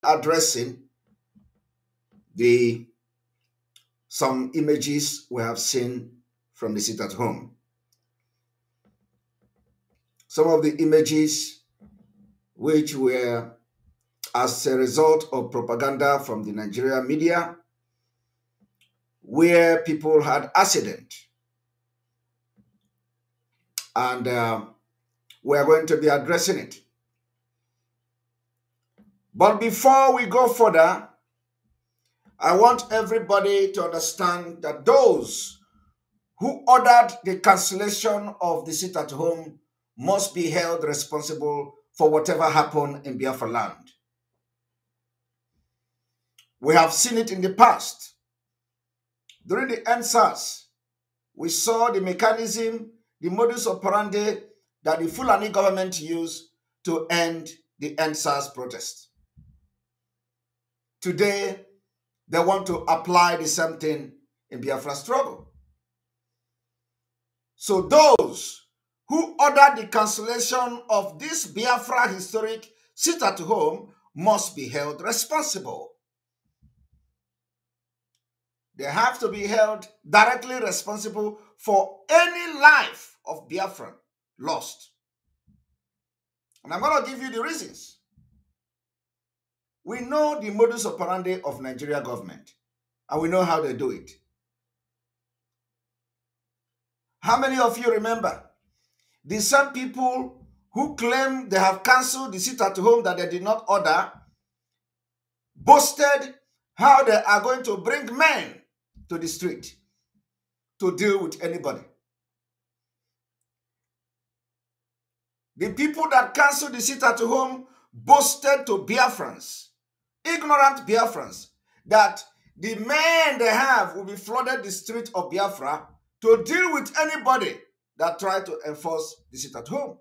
addressing the some images we have seen from the sit at home. Some of the images which were as a result of propaganda from the Nigerian media, where people had accident, and we are going to be addressing it. But before we go further, I want everybody to understand that those who ordered the cancellation of the sit at home must be held responsible for whatever happened in Biafra land. We have seen it in the past. During the NSAS, we saw the mechanism, the modus operandi that the Fulani government used to end the NSAS protest. Today, they want to apply the same thing in Biafra struggle. So those who ordered the cancellation of this Biafra historic sit at home must be held responsible. They have to be held directly responsible for any life of Biafran lost. And I'm going to give you the reasons. We know the modus operandi of Nigeria government, and we know how they do it. How many of you remember the same people who claim they have cancelled the sit at home that they did not order boasted how they are going to bring men to the street to deal with anybody? The people that cancelled the sit at home boasted to Biafrans, ignorant Biafrans, that the men they have will be flooded the street of Biafra to deal with anybody that try to enforce the sit at home.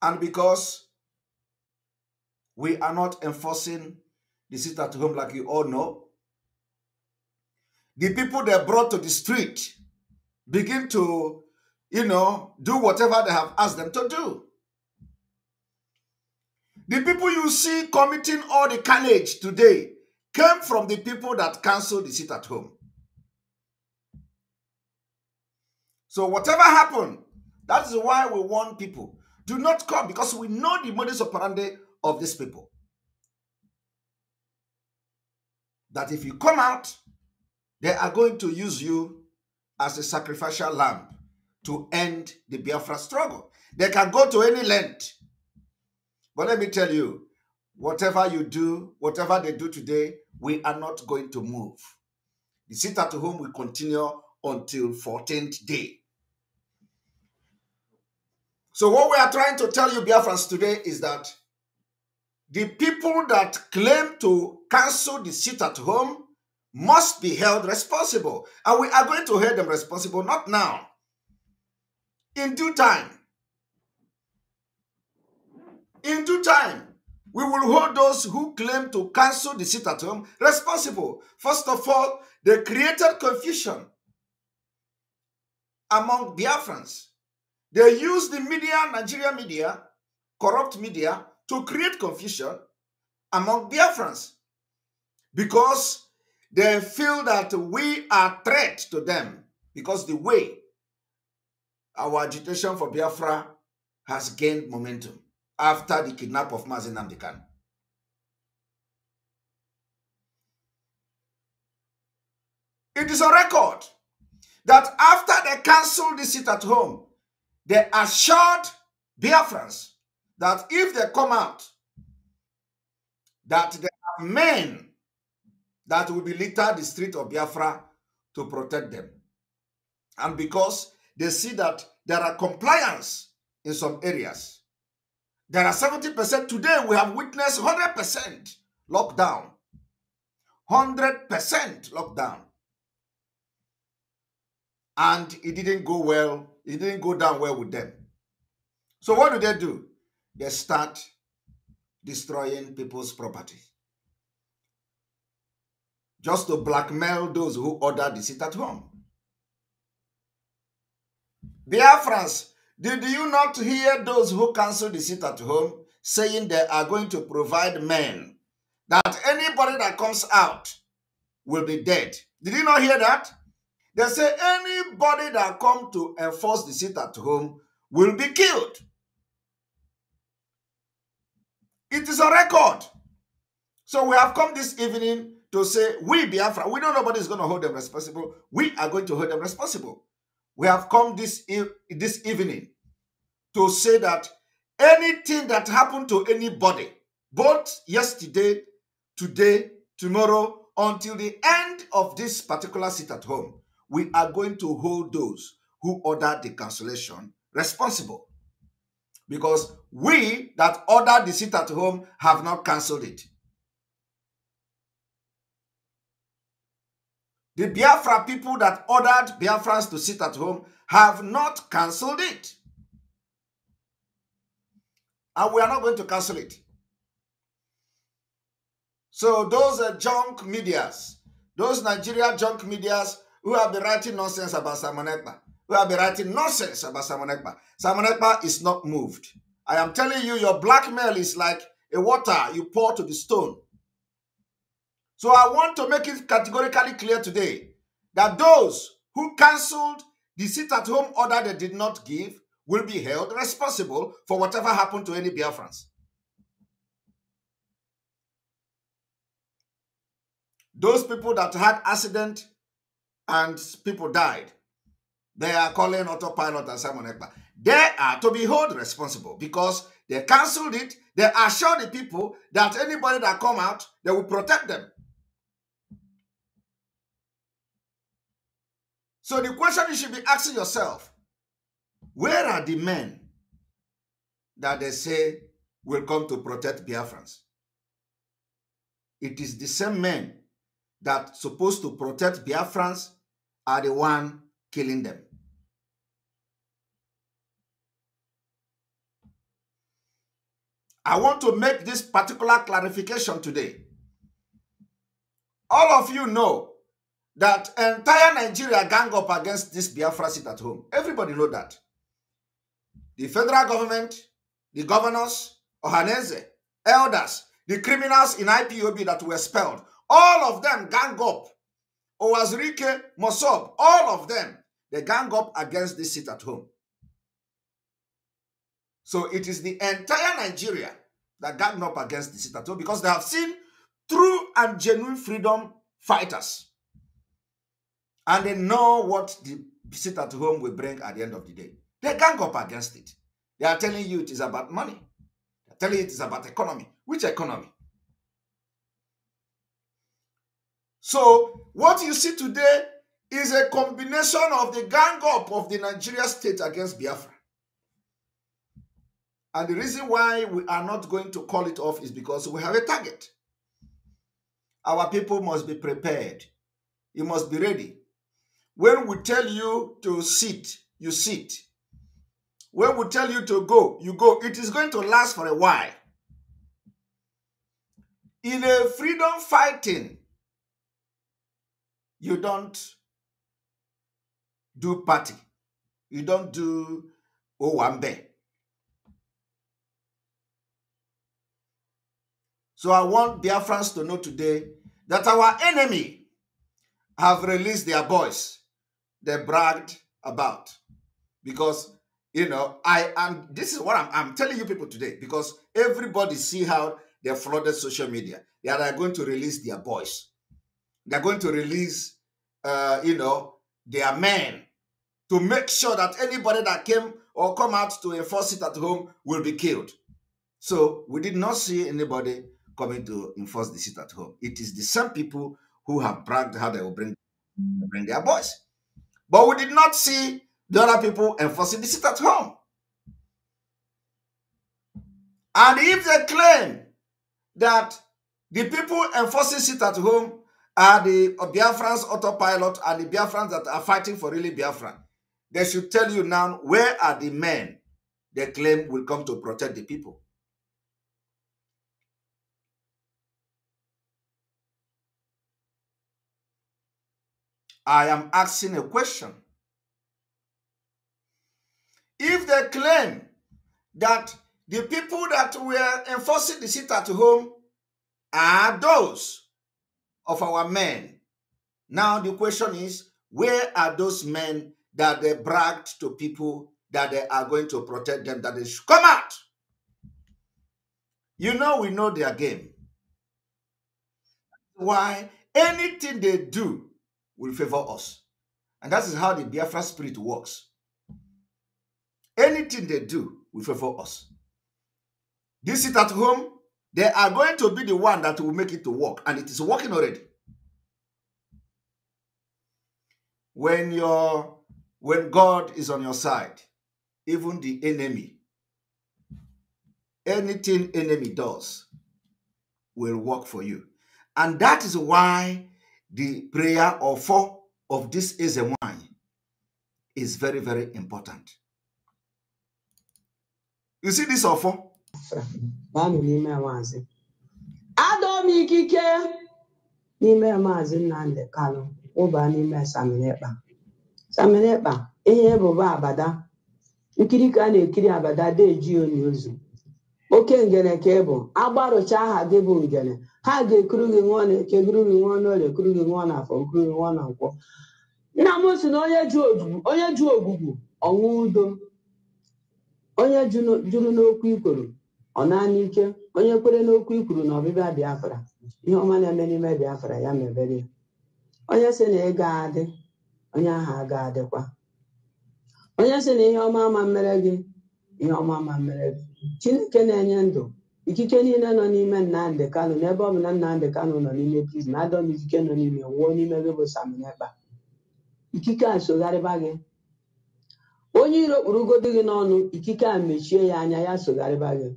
And because we are not enforcing the sit at home like you all know, the people they brought to the street begin to, do whatever they have asked them to do. The people you see committing all the carnage today came from the people that canceled the sit at home. So whatever happened, that is why we warn people, do not come, because we know the modus operandi of these people. That if you come out, they are going to use you as a sacrificial lamb to end the Biafra struggle. They can go to any length. But let me tell you, whatever you do, whatever they do today, we are not going to move. The sit at home will continue until 14th day. So what we are trying to tell you, Biafrans, today is that the people that claim to cancel the sit at home must be held responsible. And we are going to hold them responsible, not now. In due time. In due time, we will hold those who claim to cancel the sit at home responsible. First of all, they created confusion among Biafrans. They used the media, Nigerian media, corrupt media, to create confusion among Biafrans because they feel that we are a threat to them because the way our agitation for Biafra has gained momentum after the kidnap of Mazi Nnamdi Kanu. It is a record that after they canceled the sit at home, they assured Biafrans that if they come out, that they have men that will be litter the street of Biafra to protect them. And because they see that there are compliance in some areas, there are 70%. Today we have witnessed 100% lockdown. 100% lockdown. And it didn't go well. It didn't go down well with them. So what do? They start destroying people's property. Just to blackmail those who ordered the sit at home. Biafrans, Did you not hear those who canceled the sit at home saying they are going to provide men, that anybody that comes out will be dead? Did you not hear that? They say anybody that come to enforce the sit at home will be killed. It is a record. So we have come this evening to say, we Biafra, we know nobody is going to hold them responsible. We are going to hold them responsible. We have come this evening to say that anything that happened to anybody, both yesterday, today, tomorrow, until the end of this particular sit at home, we are going to hold those who ordered the cancellation responsible. Because we that ordered the sit at home have not cancelled it. The Biafra people that ordered Biafrans to sit at home have not cancelled it. And we are not going to cancel it. So those junk medias, those Nigeria junk medias who have been writing nonsense about Simon Ekpa, who have been writing nonsense about Simon Ekpa. Simon Ekpa is not moved. I am telling you, your blackmail is like a water you pour to the stone. So I want to make it categorically clear today that those who cancelled the sit-at-home order they did not give will be held responsible for whatever happened to any Biafrans. Those people that had accident and people died, they are calling autopilot and Simon Ekpa. They are to be held responsible because they cancelled it. They assured the people that anybody that come out, they will protect them. So the question you should be asking yourself, where are the men that they say will come to protect Biafrans? It is the same men that supposed to protect Biafrans are the one killing them. I want to make this particular clarification today. All of you know that entire Nigeria gang up against this Biafra sit at home. Everybody know that. The federal government, the governors, Ohaneze, elders, the criminals in IPOB that were expelled, all of them gang up. Owazirike, Mosob, all of them, they gang up against this sit at home. So it is the entire Nigeria that gang up against the sit at home because they have seen true and genuine freedom fighters. And they know what the sit at home will bring at the end of the day. They gang up against it. They are telling you it is about money. They are telling you it is about economy. Which economy? So what you see today is a combination of the gang up of the Nigeria state against Biafra. And the reason why we are not going to call it off is because we have a target. Our people must be prepared. You must be ready. When we tell you to sit, you sit. When we tell you to go, you go. It is going to last for a while. In a freedom fighting, you don't do party. You don't do Owambe. So I want Biafrans to know today that our enemy have released their boys. They bragged about. Because, you know, this is what I'm telling you people today, because everybody see how they flooded social media. They are going to release their boys. They're going to release, you know, their men to make sure that anybody that came or come out to enforce it at home will be killed. So we did not see anybody coming to enforce the sit at home. It is the same people who have bragged how they will bring their boys. But we did not see the other people enforcing the sit at home. And if they claim that the people enforcing sit at home are the Biafrans autopilot and the Biafrans that are fighting for really Biafra, they should tell you now, where are the men they claim will come to protect the people? I am asking a question. If they claim that the people that were enforcing the sit at home are those of our men, now the question is, where are those men that they bragged to people that they are going to protect them, that they should come out? You know, we know their game. Why? Anything they do will favor us. And that is how the Biafra spirit works. Anything they do will favor us. This sit at home, they are going to be the one that will make it to work. And it is working already. When God is on your side, even the enemy, anything enemy does will work for you. And that is why the prayer of this Ezemwai is very, very important. You see this offer? Ụba n'ime Saminekpa ihe bụ abada nkiri ka na-ekiri abada deji onyozu oke ngene ka bụ agbarụcha aha gị bụ ngene ha ga-ekuru gị nwa na-eke guru gị nwa n'ole kuru gị nwa n'afọ kuru gị nwa na nkwọ nna m si na onye ju ogwugwu ọnwụ udo onye juru n'okwu ikwuru ọ naanị ike onye kwere n'okwu ikwuru na ọbịbịa Biafra ihe ọma na-eme n'ime Biafra ya mebere onye sị na ị ga-adị onye ahụ aga-adịkwa onye sị na ihe ọma ama mere gị ihe ọma ama mere gị Chineke na-enye ndụ ikike niile nọ n'ime Nnamdi Kanu n'ebe ọ bụ na Nnamdi Kanu nọ n'ime prison adọm ikike nọ n'ime nwụọ n'ime gị bụ Saminekpa ikike a sogharịba gị onye iro kpurugodo gị n'ọnụ ikike a mechie ya anya ya sogharịba gị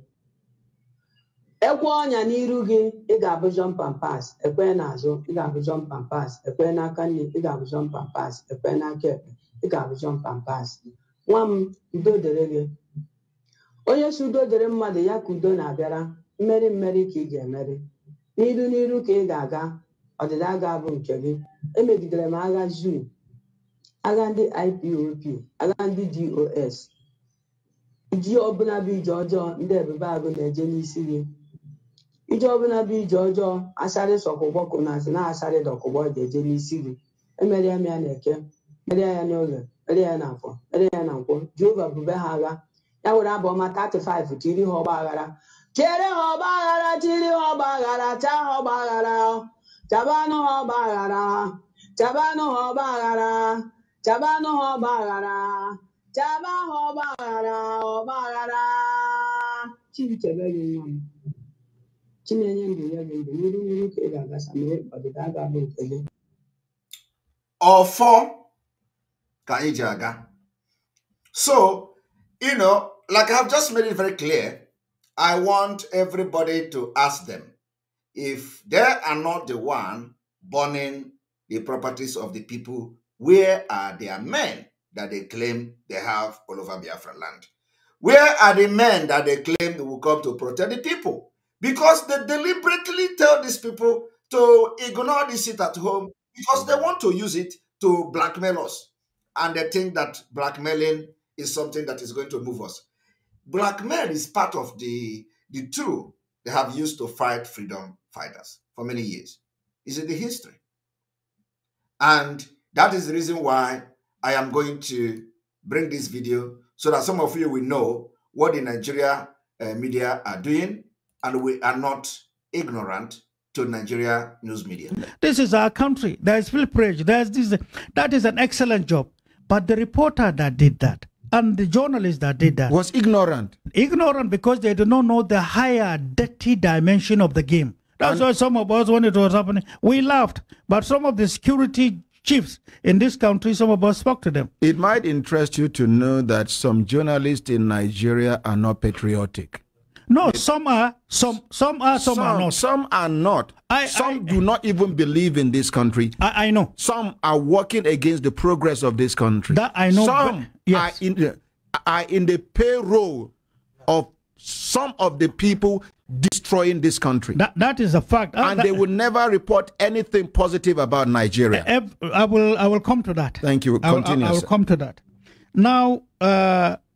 ekwe ọnya n'iru gị ị ga-abụ jump and pass ekwe n'azụ ị ga-abụ jump and pass ekwe n'aka nne ị ga-abụ jump and pass ekwe n'aka ekpe ị ga-abụ jump and pass nwa m udo dere gị onye si udo dere mmadụ ya ka udo na-abịara mmeri ka ị ga-emeri n'iru ka ị ga-aga ọdịda ga-abụ nke gị emegidere m agha zoo agha ndị IPOP agha ndị DOS iji ọbụla bụ ije ọjọọ ndị ebube agụ na-eje n'isi gị ije ọbụla bụ ije ọjọọ asarị sọkwụgbọ kụnazi na asarị dọkwụgbọ ga-eje n'isi gị emerie m ya na eke merie ya n'oge merie ya n'afọ merie ya na nkwọ Jehova bube ha agha ya were abụ ọma 35 tiri ha ọgba aghara chere ha ọgba aghara tiri ha ọgba aghara chaa ha ọgba aghara chabanụ ha ọgba aghara chabanụ ha ọgba aghara chabanụ ha ọgba aghara chaba ha ọgba aghara Chibuchebe gị nwa m Chinenye ndụ ya gị ndụ n'iru ka ị ga-aga Saminekpa ọdịda ga-abụ nke gị ọfọ ka anyị ji aga. So, you know, like I've just made it very clear, I want everybody to ask them if they are not the one burning the properties of the people, where are their men that they claim they have all over Biafra land? Where are the men that they claim they will come to protect the people? Because they deliberately tell these people to ignore this sit at home because they want to use it to blackmail us. And they think that blackmailing is something that is going to move us. Blackmail is part of the tool they have used to fight freedom fighters for many years. It's in the history. And that is the reason why I am going to bring this video so that some of you will know what the Nigeria media are doing, and we are not ignorant to Nigeria news media. This is our country. There is full praise. That is an excellent job. But the reporter that did that and the journalist that did that was ignorant. Ignorant because they do not know the higher, dirty dimension of the game. That's why some of us, when it was happening, we laughed. But some of the security chiefs in this country, some of us spoke to them. It might interest you to know that some journalists in Nigeria are not patriotic. No, some are, some are not. Some are not. Some do not even believe in this country. I know. Some are working against the progress of this country. That I know. Some yes. are in the payroll of some of the people destroying this country. That is a fact. And they will never report anything positive about Nigeria. I will come to that. Thank you. Continue. I will come to that. Now,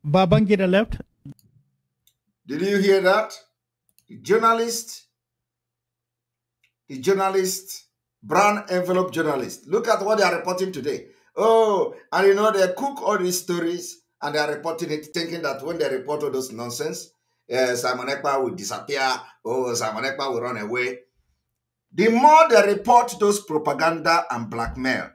Babangida left. Did you hear that? The journalist, brown envelope journalist. Look at what they are reporting today. Oh, and you know, they cook all these stories and they are reporting it, thinking that when they report all those nonsense, Simon Ekpa will disappear. Oh, Simon Ekpa will run away. The more they report those propaganda and blackmail,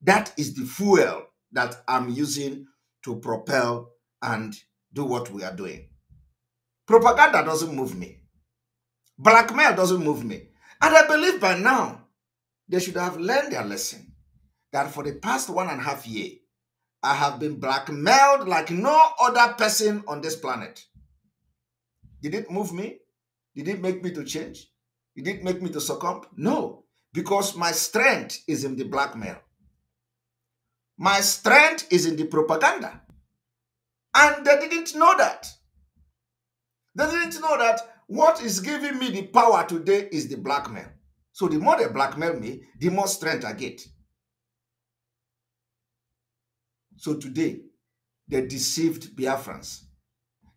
that is the fuel that I'm using to propel and do what we are doing. Propaganda doesn't move me. Blackmail doesn't move me. And I believe by now, they should have learned their lesson. That for the past 1.5 years, I have been blackmailed like no other person on this planet. Did it move me? Did it make me to change? Did it make me to succumb? No, because my strength is in the blackmail. My strength is in the propaganda. And they didn't know that. They didn't know that what is giving me the power today is the blackmail. So the more they blackmail me, the more strength I get. So today, they deceived Biafrans.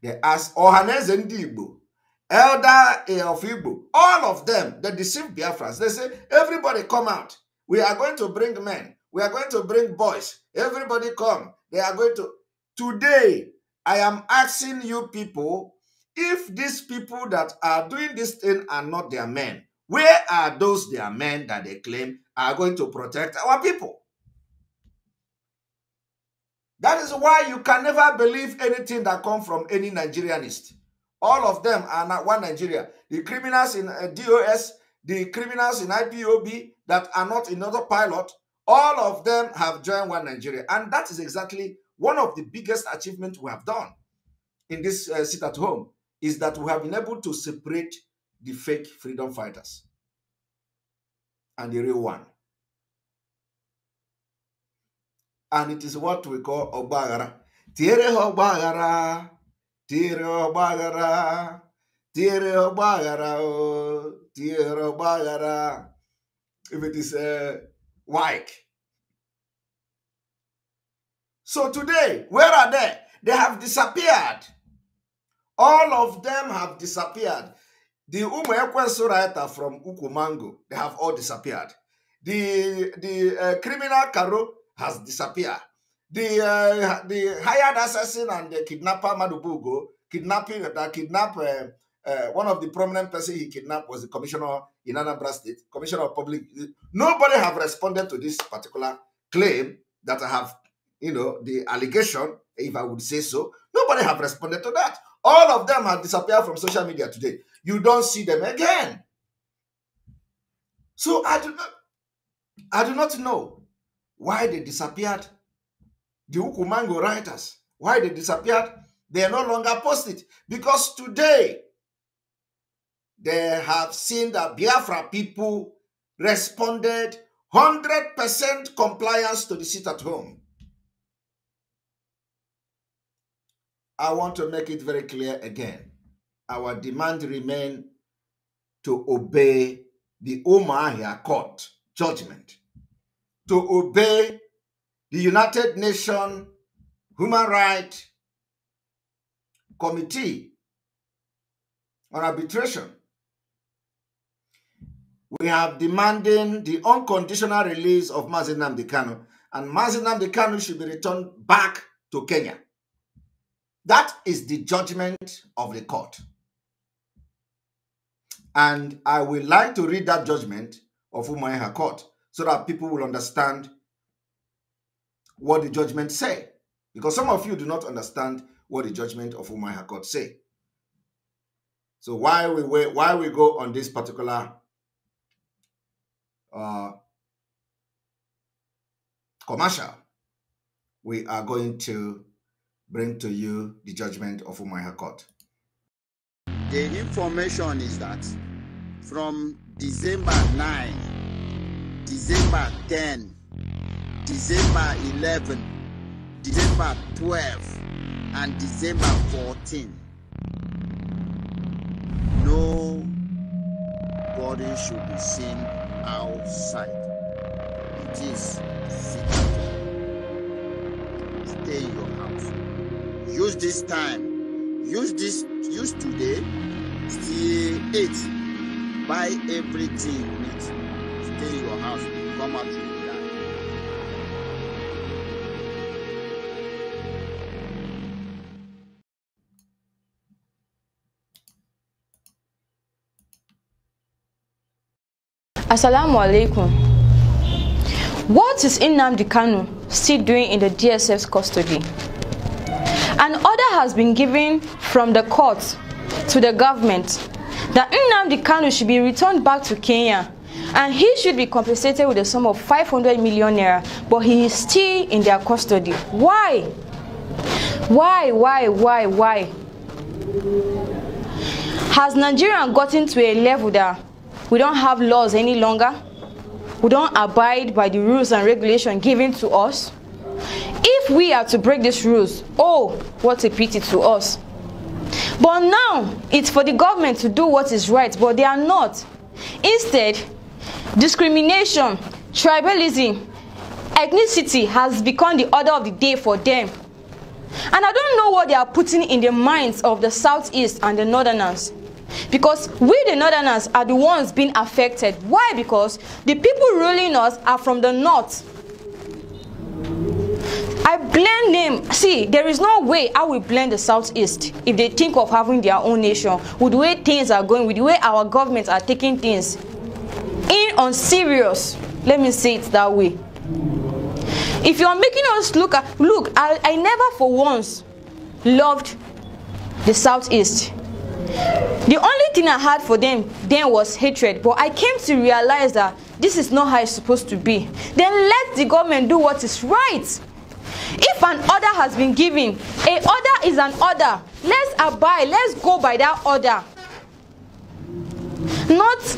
They asked Ohaneze Ndigbo, Elder of Igbo, all of them, they deceived Biafrans. They say, everybody come out. We are going to bring men. We are going to bring boys. Everybody come. They are going to. Today, I am asking you people, if these people that are doing this thing are not their men, where are those their men that they claim are going to protect our people? That is why you can never believe anything that comes from any Nigerianist. All of them are not one Nigeria. The criminals in DOS, the criminals in IPOB that are not in other pilot, all of them have joined one Nigeria. And that is exactly one of the biggest achievements we have done in this sit at home, is that we have been able to separate the fake freedom fighters and the real one. And it is what we call Ogbagara. Tiere Ogbagara, Tiere Ogbagara, Tiere Ogbagara, Tiere Ogbagara. If it is white. So today, where are they? They have disappeared. All of them have disappeared. The Umekwenso writer from Ukumango, they have all disappeared. The criminal Karo has disappeared. The hired assassin and the kidnapper Madubugo, one of the prominent person he kidnapped was the commissioner in Anambra State, commissioner of public. Nobody have responded to this particular claim that I have, the allegation, if I would say so. Nobody have responded to that. All of them have disappeared from social media today. You don't see them again. So I do not know why they disappeared. The Ukumango writers, why they disappeared, they are no longer posted. Because today, they have seen that Biafra people responded 100% compliance to the sit at home. I want to make it very clear again. Our demand remains to obey the Umuahia Court judgment, to obey the United Nations Human Rights Committee on Arbitration. We are demanding the unconditional release of Mazi Nnamdi Kanu, and Mazi Nnamdi Kanu should be returned back to Kenya. That is the judgment of the court. And I would like to read that judgment of Umuahia Court so that people will understand what the judgment say. Because some of you do not understand what the judgment of Umuahia Court say. So while we go on this particular commercial, we are going to bring to you the judgment of Umuahia Court. The information is that from December 9, December 10, December 11, December 12, and December 14, nobody should be seen outside. It is sit at home. Stay in your house. Use this time. Use today. Still 8. Buy everything you need. Stay in your house. Come out to the land. Assalamu alaikum. What is Nnamdi Kanu still doing in the DSF's custody? An order has been given from the court to the government that Nnamdi Kanu should be returned back to Kenya and he should be compensated with a sum of 500 million naira, but he is still in their custody. Why? Why? Has Nigeria gotten to a level that we don't have laws any longer? We don't abide by the rules and regulations given to us? If we are to break these rules, oh, what a pity to us. But now, it's for the government to do what is right, but they are not. Instead, discrimination, tribalism, ethnicity has become the order of the day for them. And I don't know what they are putting in the minds of the Southeast and the Northerners. Because we, the Northerners, are the ones being affected. Why? Because the people ruling us are from the North. I blame them. See, there is no way I will blame the Southeast if they think of having their own nation, with the way things are going, with the way our governments are taking things in on serious. Let me say it that way. If you are making us look, I never for once loved the Southeast. The only thing I had for them then was hatred, but I came to realize that this is not how it's supposed to be. Then let the government do what is right. If an order has been given, an order is an order. Let's abide, let's go by that order. Not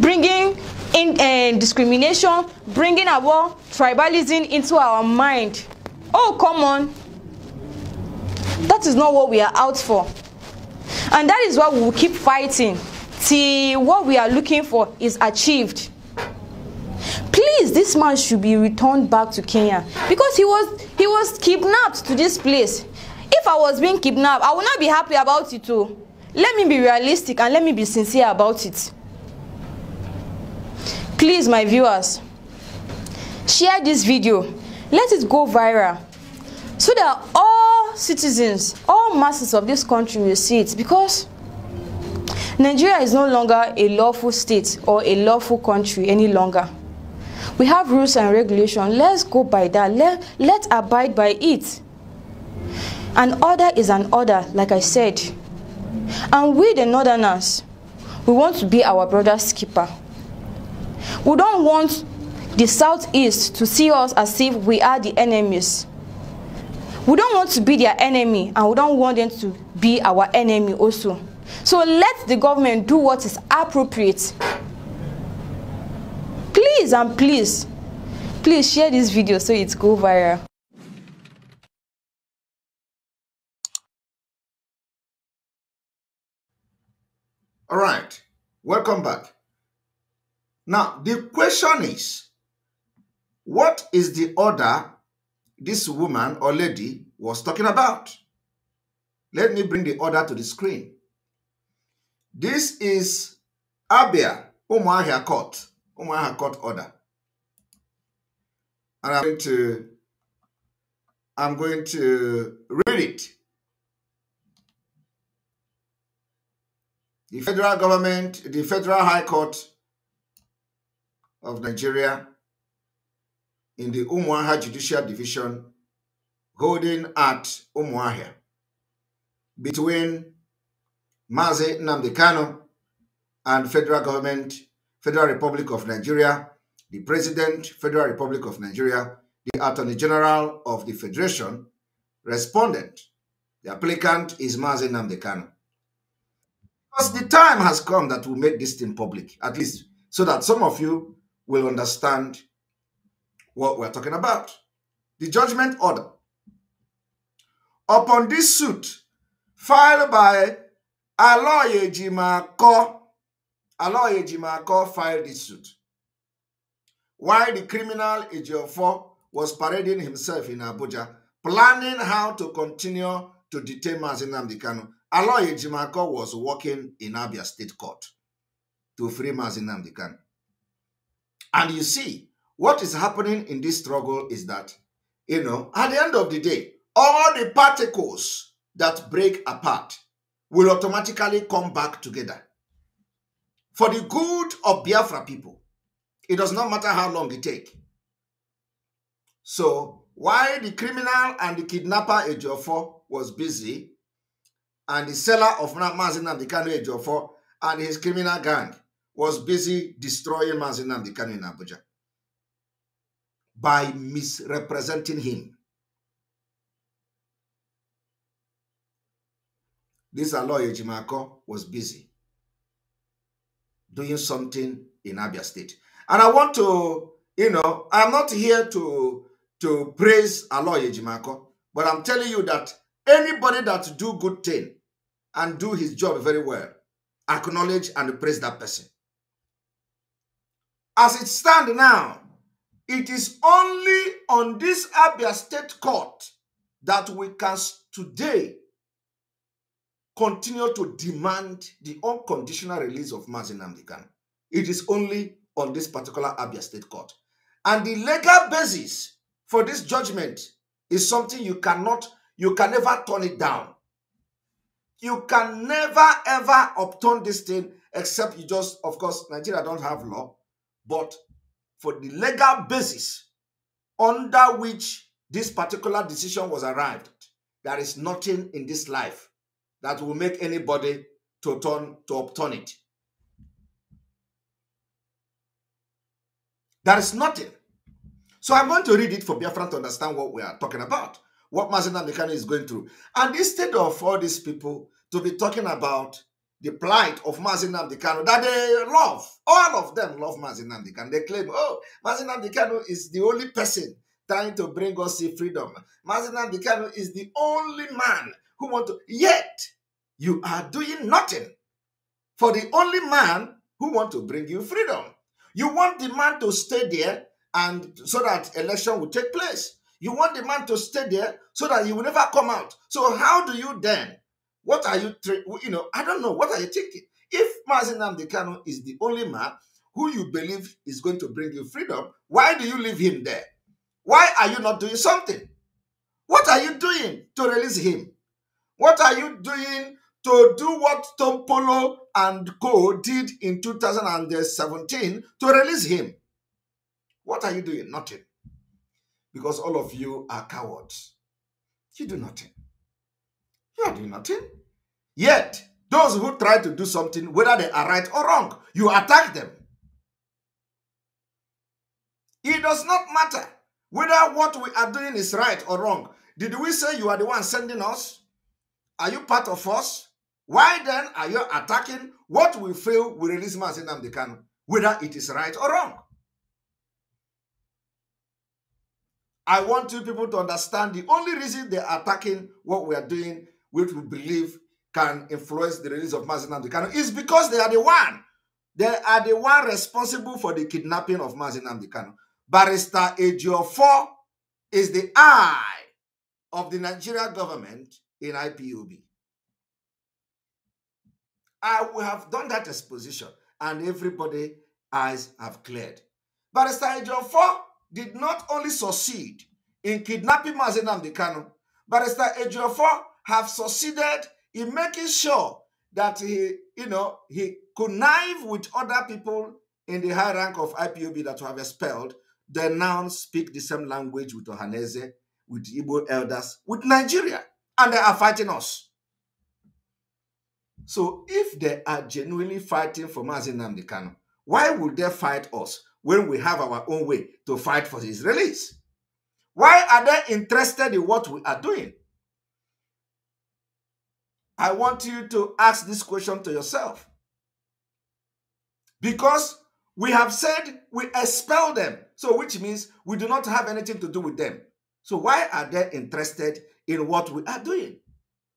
bringing in discrimination, bringing our tribalism into our mind. Oh, come on. That is not what we are out for. And that is why we will keep fighting till what we are looking for is achieved. Please, this man should be returned back to Kenya because he was kidnapped to this place. If I was being kidnapped, I would not be happy about it too. Let me be realistic and let me be sincere about it. Please, my viewers, share this video. Let it go viral so that all citizens, all masses of this country will see it, because Nigeria is no longer a lawful state or a lawful country any longer. We have rules and regulations. Let's go by that. Let's abide by it. An order is an order, like I said. And we, the Northerners, we want to be our brother's keeper. We don't want the Southeast to see us as if we are the enemies. We don't want to be their enemy, and we don't want them to be our enemy also. So let the government do what is appropriate. Please and please share this video so it go viral. All right, welcome back. Now, the question is, what is the order this woman or lady was talking about? Let me bring the order to the screen. This is Abia Umuahia Court order. And I'm going to read it. The federal government, the Federal High Court of Nigeria in the Umuahia Judicial Division holding at Umuahia between Mazi Nnamdi Kanu and federal government, Federal Republic of Nigeria, the President, Federal Republic of Nigeria, the Attorney General of the Federation, respondent. The applicant is Mazi Nnamdi Kanu. Because the time has come that we'll make this thing public, at least so that some of you will understand what we're talking about. The judgment order. Upon this suit filed by Aloye Jimako filed this suit. While the criminal Ejiofor was parading himself in Abuja, planning how to continue to detain Mazi Nnamdi Kanu, Aloy Ejimakor was working in Abia State Court to free Mazi Nnamdi Kanu. And you see, what is happening in this struggle is that, you know, at the end of the day, all the particles that break apart will automatically come back together for the good of Biafra people. It does not matter how long it takes. So, while the criminal and the kidnapper Ejiofor was busy, and the seller of Mazi Nnamdi Kanu Ejiofor and his criminal gang was busy destroying Mazi Nnamdi Kanu in Abuja by misrepresenting him. This Aloy Ejimakor was busy doing something in Abia State. And I want to, you know, I'm not here to praise Aloy Ejimakor, but I'm telling you that anybody that do good thing and do his job very well, acknowledge and praise that person. As it stands now, it is only on this Abia State Court that we can today continue to demand the unconditional release of Mazi Nnamdi Kanu. It is only on this particular Abia State Court. And the legal basis for this judgment is something you can never turn it down. You can never ever upturn this thing except you just, of course, Nigeria don't have law, but for the legal basis under which this particular decision was arrived, there is nothing in this life that will make anybody to upturn it. There is nothing. So I'm going to read it for Biafra to understand what we are talking about, what Mazi Nnamdi Kanu is going through. And instead of all these people to be talking about the plight of Mazi Nnamdi Kanu that they love, all of them love Mazi Nnamdi Kanu. They claim, oh, Mazi Nnamdi Kanu is the only person trying to bring us freedom. Mazi Nnamdi Kanu is the only man who wants to, yet you are doing nothing for the only man who wants to bring you freedom. You want the man to stay there and so that election will take place. You want the man to stay there so that he will never come out. So how do you then, what are you, I don't know, what are you thinking? If Mazi Nnamdi Kanu is the only man who you believe is going to bring you freedom, why do you leave him there? Why are you not doing something? What are you doing to release him? What are you doing to do what Tom Polo and Co. did in 2017 to release him? What are you doing? Nothing. Because all of you are cowards. You do nothing. You are doing nothing. Yet, those who try to do something, whether they are right or wrong, you attack them. It does not matter whether what we are doing is right or wrong. Did we say you are the one sending us? Are you part of us? Why then are you attacking what we feel will release Mazi Nnamdi Kanu, whether it is right or wrong? I want you people to understand the only reason they are attacking what we are doing, which we believe can influence the release of Mazi Nnamdi Kanu, is because they are the one. They are the one responsible for the kidnapping of Mazi Nnamdi Kanu. Barrister Ejiofor is the eye of the Nigerian government in IPOB. I will have done that exposition and everybody's eyes have cleared. Barrister Ejiofor did not only succeed in kidnapping Mazi Nnamdi Kanu, Barrister Ejiofor have succeeded in making sure that he connive with other people in the high rank of IPOB that have expelled. They now speak the same language with Ohaneze, with Igbo elders, with Nigeria, and they are fighting us. So if they are genuinely fighting for Mazi Nnamdi Kanu, why would they fight us when we have our own way to fight for his release? Why are they interested in what we are doing? I want you to ask this question to yourself. Because we have said we expel them, so which means we do not have anything to do with them. So why are they interested in what we are doing?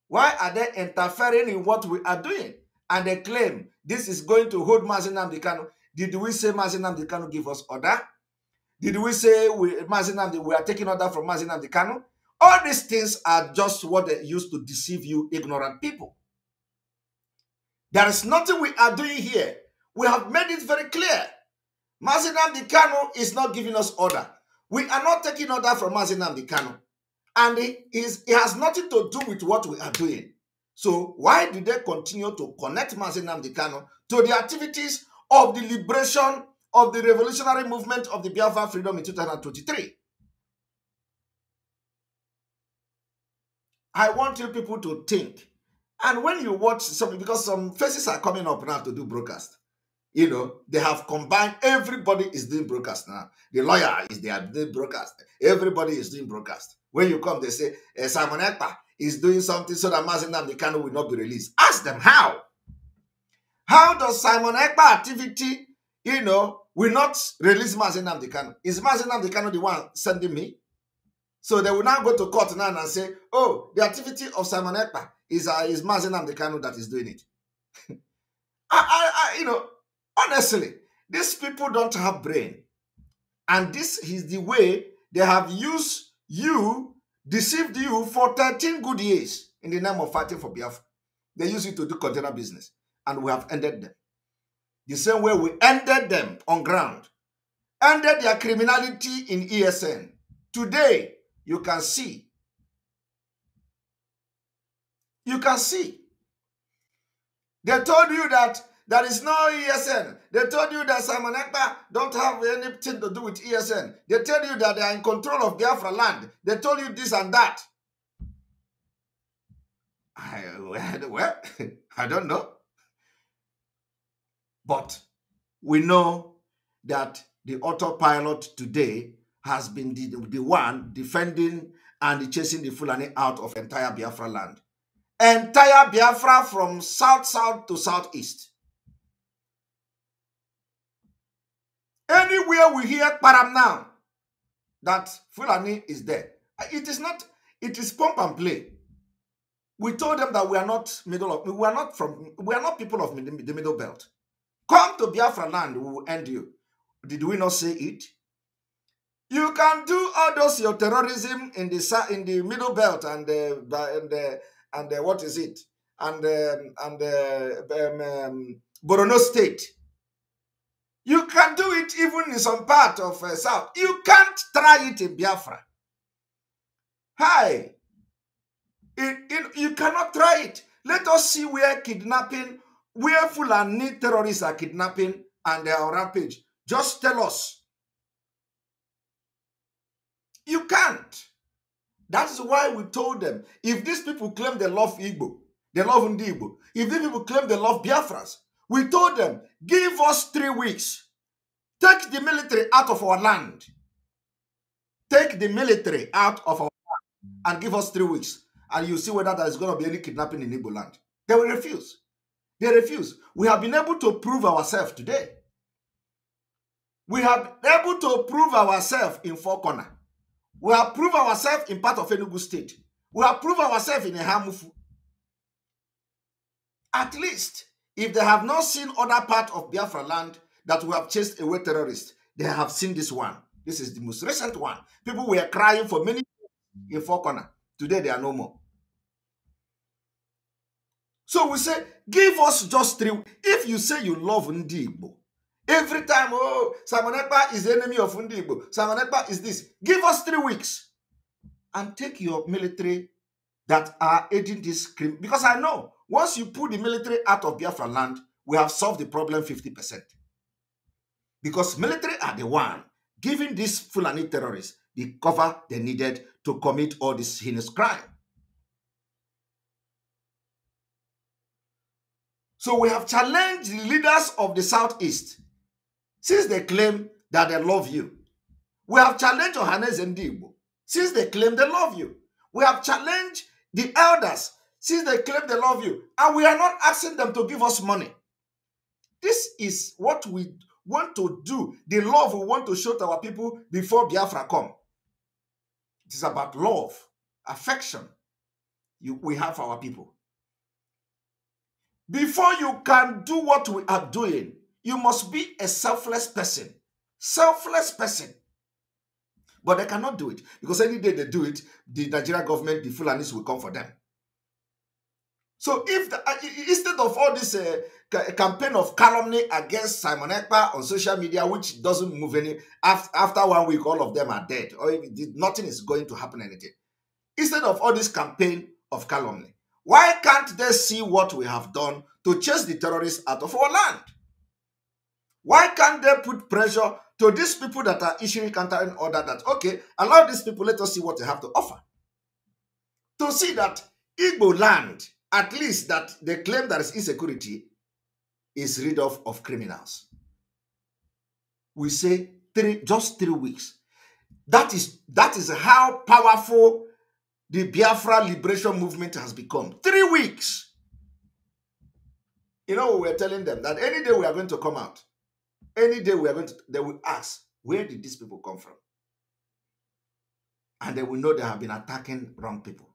Why are they interfering in what we are doing? And they claim this is going to hold Mazi Nnamdi Kanu. Did we say Mazi Nnamdi Kanu give us order? Did we say we are taking order from Mazi Nnamdi Kanu? All these things are just what they use to deceive you, ignorant people. There is nothing we are doing here. We have made it very clear. Mazi Nnamdi Kanu is not giving us order. We are not taking order from Mazi Nnamdi Kanu. And it has nothing to do with what we are doing. So why do they continue to connect Mazi Nnamdi Kanu to the activities of the liberation of the revolutionary movement of the Biafra freedom in 2023? I want you people to think. And when you watch something, because some faces are coming up now to do broadcast, you know, they have combined, everybody is doing broadcast now. The lawyer is there doing broadcast. Everybody is doing broadcast. When you come, they say, Simon Ekpa is doing something so that Mazi Nnamdi Kanu will not be released. Ask them how. How does Simon Ekpa activity, you know, will not release Mazi Nnamdi Kanu? Is Mazi Nnamdi Kanu the one sending me? So they will now go to court now and say, oh, the activity of Simon Ekpa is Mazi Nnamdi Kanu that is doing it. You know, honestly, these people don't have brain. And this is the way they have used you, deceived you for 13 good years in the name of fighting for Biafra. They use it to do container business. And we have ended them. The same way we ended them on ground. Ended their criminality in ESN. Today, you can see. You can see. They told you that there is no ESN. They told you that Simon Ekpa don't have anything to do with ESN. They tell you that they are in control of Biafra land. They told you this and that. Well, I don't know. But we know that the autopilot today has been the one defending and chasing the Fulani out of entire Biafra land. Entire Biafra from south to southeast. Anywhere we hear Param now, that Fulani is there. It is not, it is pump and play. We told them that we are not people of the middle belt. Come to Biafra land, we will end you. Did we not say it? You can do all those your terrorism in the middle belt and what is it? And Borno State. You can do it even in some part of South. You can't try it in Biafra. Hi. You cannot try it. Let us see where kidnapping, where Fulani terrorists are kidnapping and they are on rampage. Just tell us. You can't. That is why we told them, if these people claim they love Igbo, they love Igbo, if these people claim they love Biafras, we told them, give us 3 weeks. Take the military out of our land. Take the military out of our land and give us 3 weeks. And you see whether there is going to be any kidnapping in Igbo land. They will refuse. They refuse. We have been able to prove ourselves today. We have been able to prove ourselves in Four Corner. We have proved ourselves in part of Enugu State. We have proved ourselves in Ehamufu. At least, if they have not seen other part of Biafra land that we have chased away terrorists, they have seen this one. This is the most recent one. People were crying for many years in Four Corner. Today, they are no more. So we say, give us just 3. If you say you love Ndigbo, every time, oh, Simon Ekpa is the enemy of Ndigbo. Simon Ekpa is this. Give us 3 weeks and take your military that are aiding this crime. Because I know, once you pull the military out of Biafra land, we have solved the problem 50%. Because military are the one giving these Fulani terrorists the cover they needed to commit all this heinous crime. So we have challenged the leaders of the Southeast, since they claim that they love you. We have challenged Ohanes and Ndigbo, since they claim they love you. We have challenged the elders, since they claim they love you. And we are not asking them to give us money. This is what we want to do, the love we want to show to our people before Biafra come. It is about love, affection we have for our people. Before you can do what we are doing, you must be a selfless person. Selfless person. But they cannot do it because any day they do it, the Nigerian government, the Fulanis will come for them. So if instead of all this campaign of calumny against Simon Ekpa on social media, which doesn't move any, after 1 week, all of them are dead, or nothing is going to happen anything. Instead of all this campaign of calumny, why can't they see what we have done to chase the terrorists out of our land? Why can't they put pressure to these people that are issuing counter order that, okay, allow these people, let us see what they have to offer. To see that Igbo land, at least that they claim there is insecurity, is rid of criminals. We say just 3 weeks. That is how powerful the Biafra liberation movement has become. 3 weeks. You know, we were telling them that any day we are going to come out, any day they will ask, where did these people come from? And they will know they have been attacking wrong people.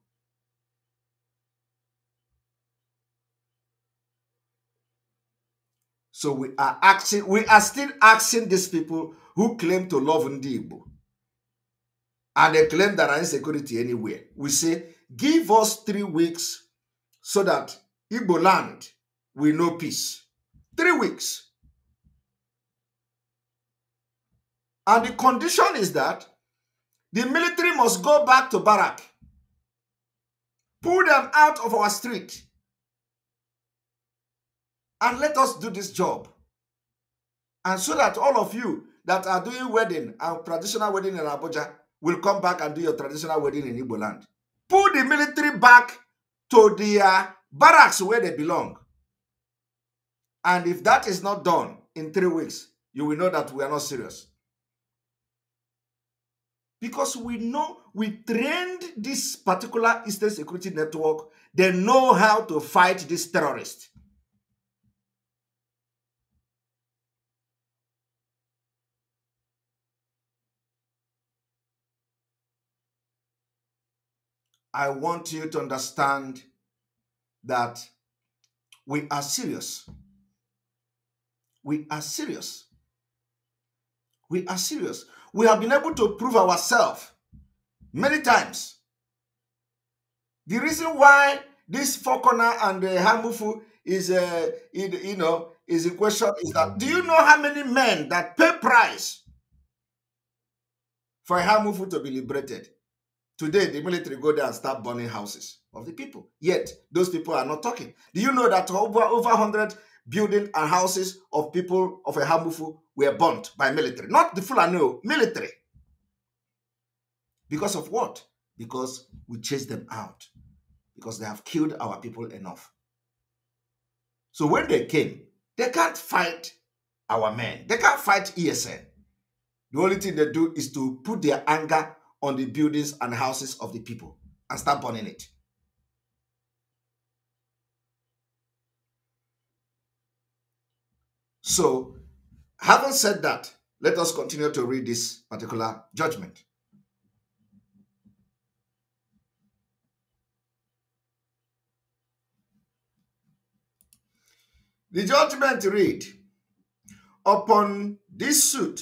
So we are still asking these people who claim to love Ndi, and they claim there are insecurity anywhere. We say, give us 3 weeks so that Igbo land will know peace. 3 weeks. And the condition is that the military must go back to barrack. Pull them out of our street. And let us do this job. And so that all of you that are doing wedding and traditional wedding in Abuja will come back and do your traditional wedding in Igbo land. Pull the military back to their barracks where they belong. And if that is not done in 3 weeks, you will know that we are not serious. Because we know, we trained this particular Eastern Security Network. They know how to fight these terrorists. I want you to understand that we are serious. We are serious. We are serious. We have been able to prove ourselves many times. The reason why this Fokona and Hamufu is is in question is that, do you know how many men that pay price for Hamufu to be liberated? Today, the military go there and start burning houses of the people. Yet, those people are not talking. Do you know that over 100 buildings and houses of people of a Hamufu were burnt by military? Not the Fulani, military. Because of what? Because we chased them out. Because they have killed our people enough. So when they came, they can't fight our men. They can't fight ESN. The only thing they do is to put their anger on the buildings and houses of the people and start burning it. So, having said that, let us continue to read this particular judgment. The judgment read, upon this suit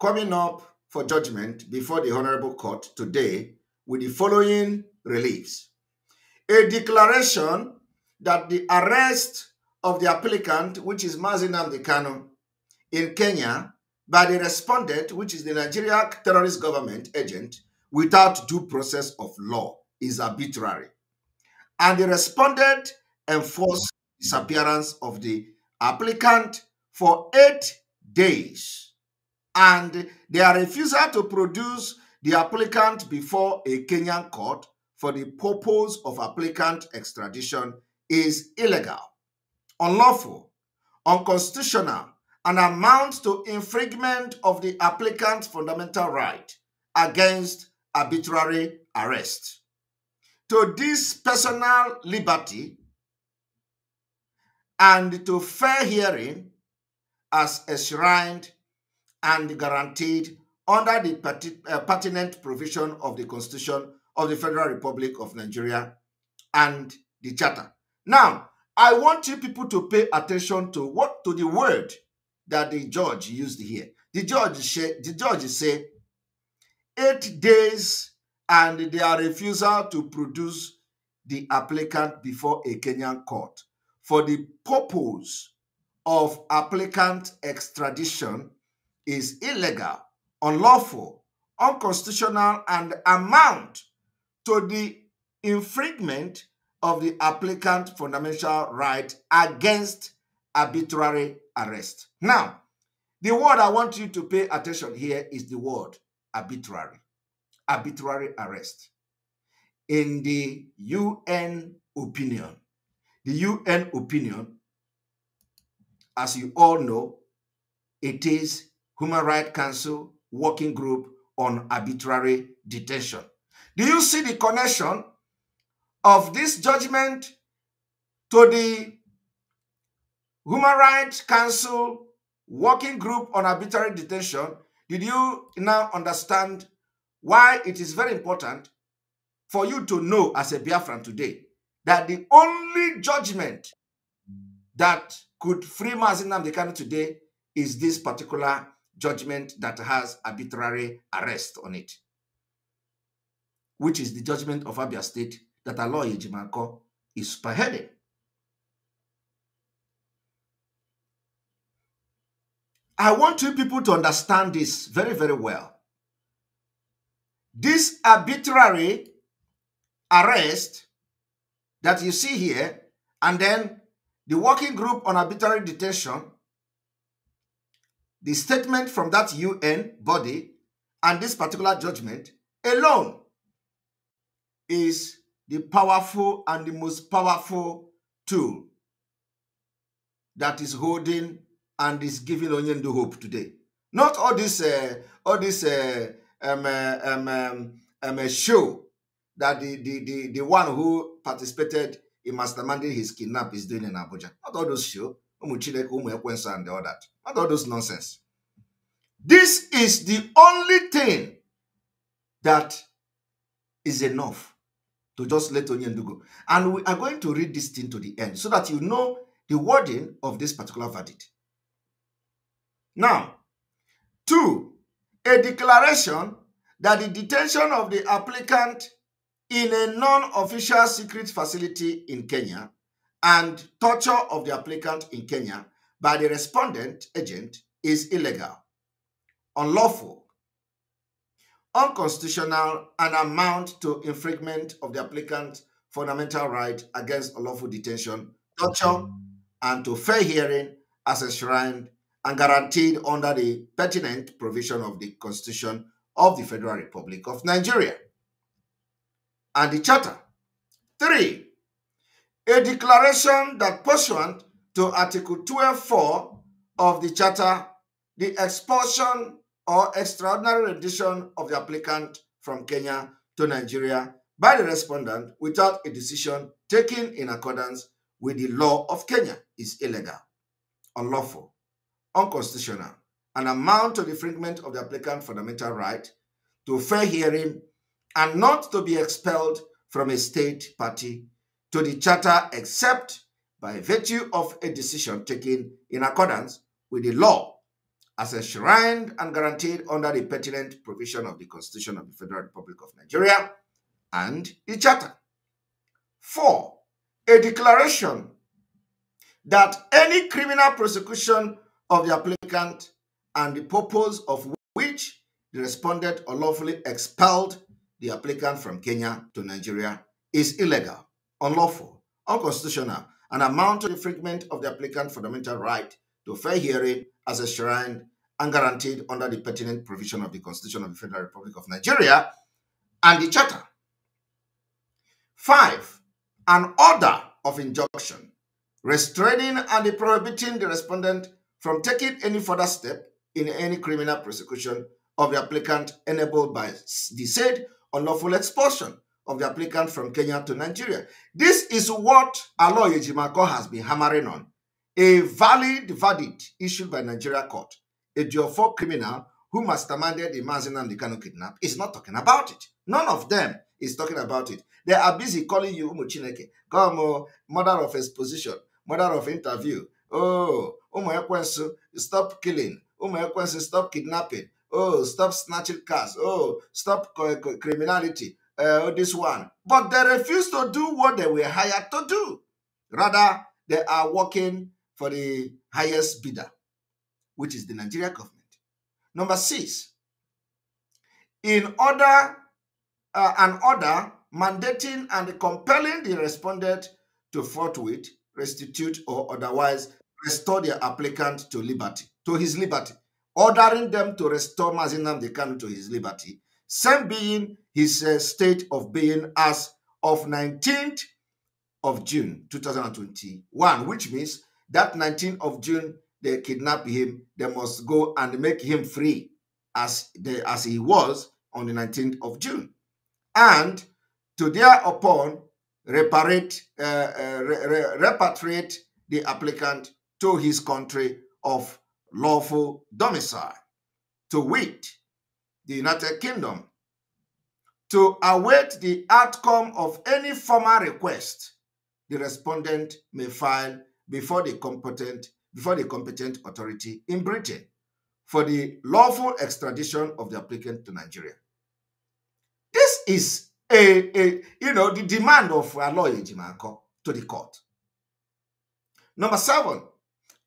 coming up for judgment before the Honorable Court today with the following reliefs. A declaration that the arrest of the applicant, which is Mazi Nnamdi Kanu, in Kenya by the respondent, which is the Nigeria terrorist government agent, without due process of law is arbitrary. And the respondent enforced disappearance of the applicant for 8 days. And their refusal to produce the applicant before a Kenyan court for the purpose of applicant extradition is illegal, unlawful, unconstitutional, and amounts to infringement of the applicant's fundamental right against arbitrary arrest. To this personal liberty and to fair hearing as enshrined and guaranteed under the pertinent provision of the Constitution of the Federal Republic of Nigeria and the Charter. Now, I want you people to pay attention to the word that the judge used here. The judge say, 8 days and their refusal to produce the applicant before a Kenyan court for the purpose of applicant extradition is illegal, unlawful, unconstitutional, and amount to the infringement of the applicant's fundamental right against arbitrary arrest. Now, the word I want you to pay attention here is the word arbitrary. Arbitrary arrest. In the UN opinion, the UN opinion, as you all know, it is Human Rights Council Working Group on Arbitrary Detention. Do you see the connection of this judgment to the Human Rights Council Working Group on Arbitrary Detention? Did you now understand why it is very important for you to know as a Biafran today that the only judgment that could free Mazi Nnamdi Kanu today is this particular judgment that has arbitrary arrest on it, which is the judgment of Abia State that Aloy Ejimakor is spearheading. I want you people to understand this very, very well. This arbitrary arrest that you see here, and then the Working Group on Arbitrary Detention, the statement from that UN body, and this particular judgment alone is the powerful and the most powerful tool that is holding and is giving Onyendu hope today. Not all this show that the one who participated in masterminding his kidnap is doing in Abuja. Not all those show, and all that. Not all those nonsense. This is the only thing that is enough to just let Onyendu go. And we are going to read this thing to the end so that you know the wording of this particular verdict. Now, 2, a declaration that the detention of the applicant in a non-official secret facility in Kenya and torture of the applicant in Kenya by the respondent agent is illegal, unlawful, unconstitutional, and amount to infringement of the applicant's fundamental right against unlawful detention, torture, and to fair hearing as enshrined and guaranteed under the pertinent provision of the Constitution of the Federal Republic of Nigeria and the Charter. 3, a declaration that pursuant to Article 12.4 of the Charter, the expulsion or extraordinary rendition of the applicant from Kenya to Nigeria by the respondent without a decision taken in accordance with the law of Kenya is illegal, unlawful, unconstitutional, and amount to the infringement of the applicant's fundamental right to fair hearing and not to be expelled from a state party to the charter except by virtue of a decision taken in accordance with the law as enshrined and guaranteed under the pertinent provision of the Constitution of the Federal Republic of Nigeria and the Charter. 4, a declaration that any criminal prosecution of the applicant and the purpose of which the respondent unlawfully expelled the applicant from Kenya to Nigeria is illegal, unlawful, unconstitutional, and amount to the infringement of the applicant's fundamental right to fair hearing as enshrined and guaranteed under the pertinent provision of the Constitution of the Federal Republic of Nigeria and the Charter. 5, an order of injunction restraining and prohibiting the respondent from taking any further step in any criminal prosecution of the applicant enabled by the said unlawful expulsion of the applicant from Kenya to Nigeria. This is what Aloy Ejimakor has been hammering on. A valid verdict issued by Nigeria court. A J4 criminal who masterminded the Mazi Nnamdi Kanu kidnap is not talking about it. None of them is talking about it. They are busy calling you Umu Chineke, come mother of exposition, mother of interview. Oh, Umu Ekwensu, stop killing. Umu Ekwensu, stop kidnapping. Oh, stop snatching cars. Oh, stop criminality. This one. But they refuse to do what they were hired to do. Rather, they are working for the highest bidder, which is the Nigerian government. Number 6, an order mandating and compelling the respondent to forthwith restitute or otherwise restore the applicant to his liberty, ordering them to restore Mazi Nnamdi Kanu to his liberty, same being his state of being as of 19th of June 2021, which means that 19th of June they kidnap him, they must go and make him free as he was on the 19th of June. And to thereupon repatriate the applicant to his country of lawful domicile, to wit, the United Kingdom, to await the outcome of any formal request the respondent may file before the competent authority in Britain for the lawful extradition of the applicant to Nigeria. This is the demand of Aloy Ejimakor to the court. Number 7,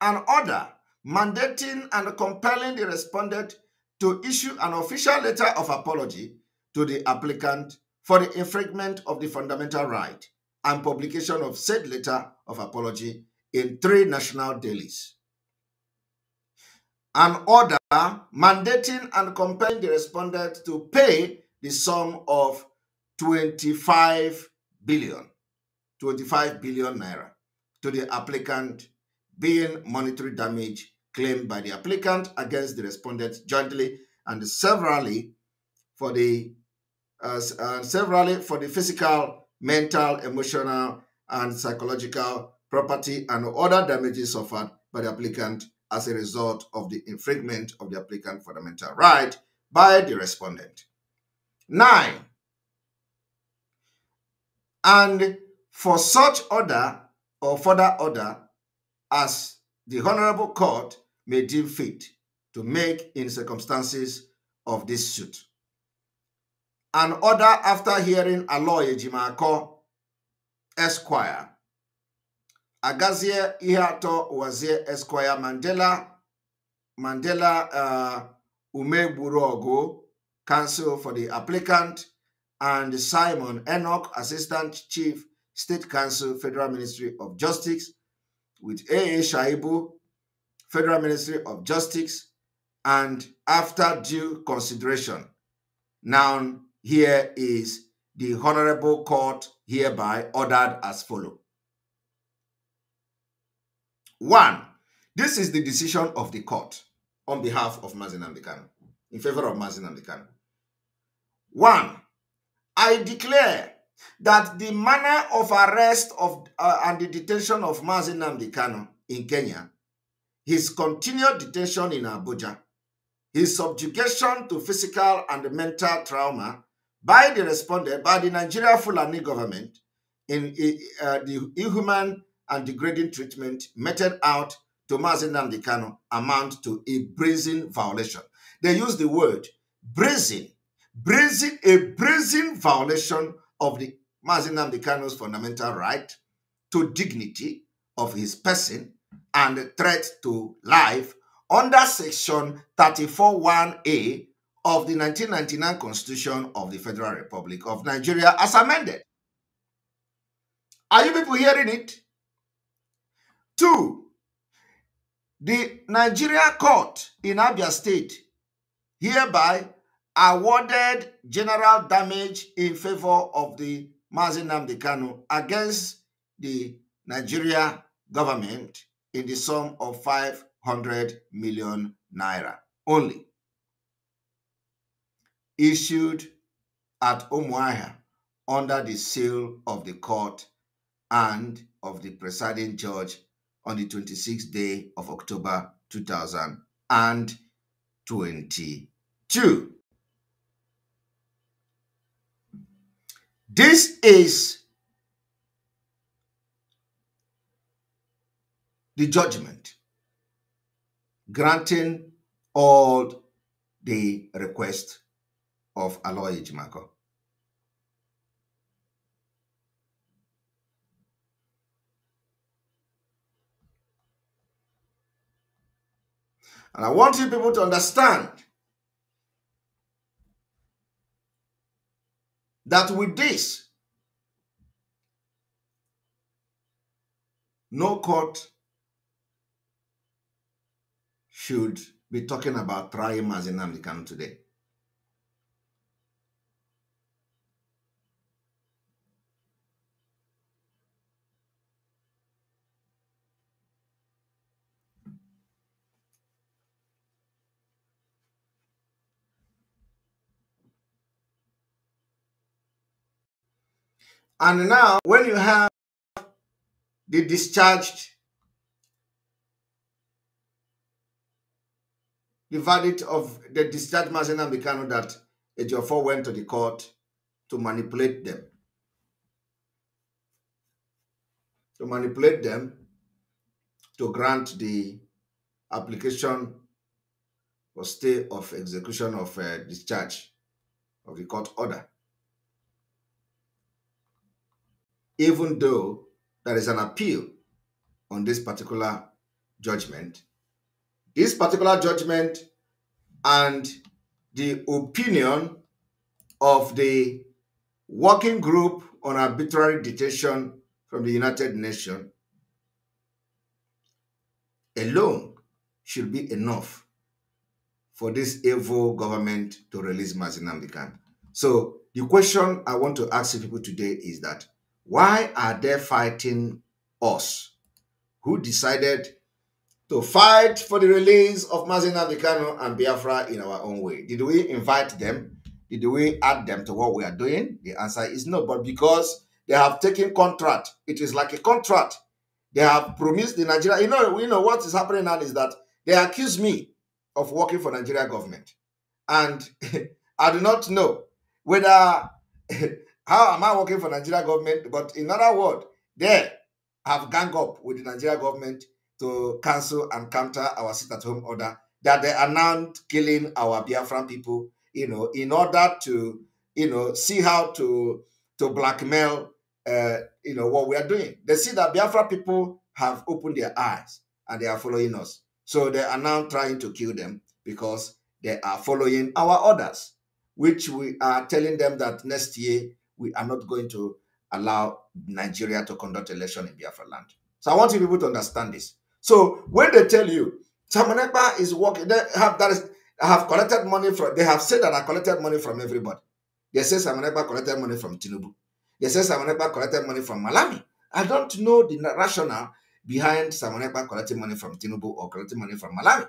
an order mandating and compelling the respondent to issue an official letter of apology to the applicant for the infringement of the fundamental right and publication of said letter of apology in 3 national dailies. An order mandating and compelling the respondent to pay the sum of 25 billion naira to the applicant, being monetary damage claimed by the applicant against the respondent jointly and severally for the physical, mental, emotional, and psychological property and other damages suffered by the applicant as a result of the infringement of the applicant's fundamental right by the respondent. 9. And for such order or further order as the Honorable Court may deem fit to make in circumstances of this suit. An order after hearing Aloy Ejimakor, Esquire, Agazie Ihato Wazie Esquire, Mandela Umeburogo, counsel for the applicant, and Simon Enoch, Assistant Chief State Counsel, Federal Ministry of Justice, with A.A. Shaibu, Federal Ministry of Justice, and after due consideration, now here is the Honorable Court hereby ordered as follows. 1. This is the decision of the court on behalf of Mazi Nnamdi Kanu, in favor of Mazi Nnamdi Kanu. 1. I declare that the manner of arrest of and the detention of Mazi Nnamdi Kanu in Kenya, his continued detention in Abuja, his subjugation to physical and mental trauma by the Nigeria Fulani government in the inhuman and degrading treatment meted out to Mazi Nnamdi Kanu amount to a brazen violation. They use the word brazen, a brazen violation of the Mazi Nnamdi Kanu's fundamental right to dignity of his person and threat to life under Section 34(1)(a) of the 1999 Constitution of the Federal Republic of Nigeria as amended. Are you people hearing it? 2. The Nigeria Court in Abia State hereby awarded general damage in favor of the Mazi Nnamdi Kanu against the Nigeria government in the sum of 500 million naira only, issued at Umuahia under the seal of the court and of the presiding judge on the 26th day of October 2022. This is the judgment granting all the request of Aloy Ejimako. And I want you people to understand that with this, no court should be talking about trying Mazi Nnamdi Kanu today. And now, when you have the discharged, the verdict of the discharged Mazi Nnamdi Kanu that Ejiofor went to the court to manipulate them. To grant the application for stay of execution of discharge of the court order. Even though there is an appeal on this particular judgment and the opinion of the working group on arbitrary detention from the United Nations alone should be enough for this evil government to release Mazi Nnamdi Kanu. So the question I want to ask people today is that, why are they fighting us who decided to fight for the release of Mazi Nnamdi Kanu and Biafra in our own way? Did we invite them? Did we add them to what we are doing? The answer is no, but because they have taken contract, it is like a contract. They have promised the Nigeria, you know what is happening now is that they accuse me of working for Nigeria government. And I do not know whether, how am I working for Nigeria government? But in other words, they have gang up with the Nigeria government to cancel and counter our sit-at-home order that they are now killing our Biafran people, in order to, see how to blackmail, what we are doing. They see that Biafra people have opened their eyes and they are following us. So they are now trying to kill them because they are following our orders, which we are telling them that next year we are not going to allow Nigeria to conduct election in Biafra land. So I want you people to understand this. So when they tell you Simon Ekpa is working, they have collected money from, they have said that I collected money from everybody. They say Simon Ekpa collected money from Tinubu. They say Simon Ekpa collected money from Malami. I don't know the rationale behind Simon Ekpa collecting money from Tinubu or collecting money from Malami.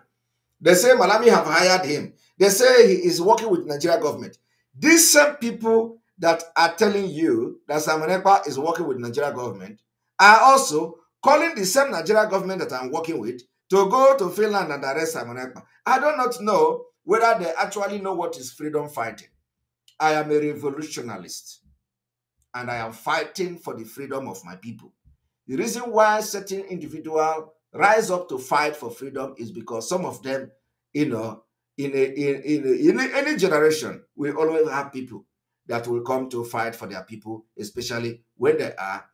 They say Malami have hired him. They say he is working with Nigeria government. These same people that are telling you that Simon Ekpa is working with Nigeria government are also calling the same Nigeria government that I'm working with to go to Finland and arrest Simon Ekpa. I do not know whether they actually know what is freedom fighting. I am a revolutionalist and I am fighting for the freedom of my people. The reason why certain individuals rise up to fight for freedom is because some of them, in any generation, we always have people that will come to fight for their people, especially when they are,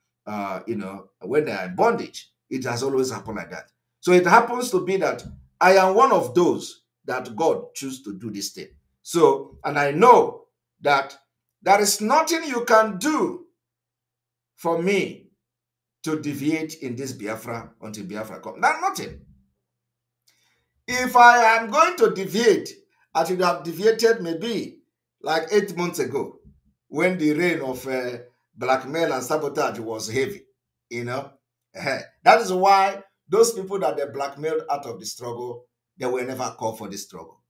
when they are in bondage. It has always happened like that. So it happens to be that I am one of those that God chooses to do this thing. So, and I know that there is nothing you can do for me to deviate in this Biafra until Biafra comes. Nothing. If I am going to deviate, I should have deviated maybe like 8 months ago when the reign of blackmail and sabotage was heavy, That is why those people that they blackmailed out of the struggle, they were never called for the struggle.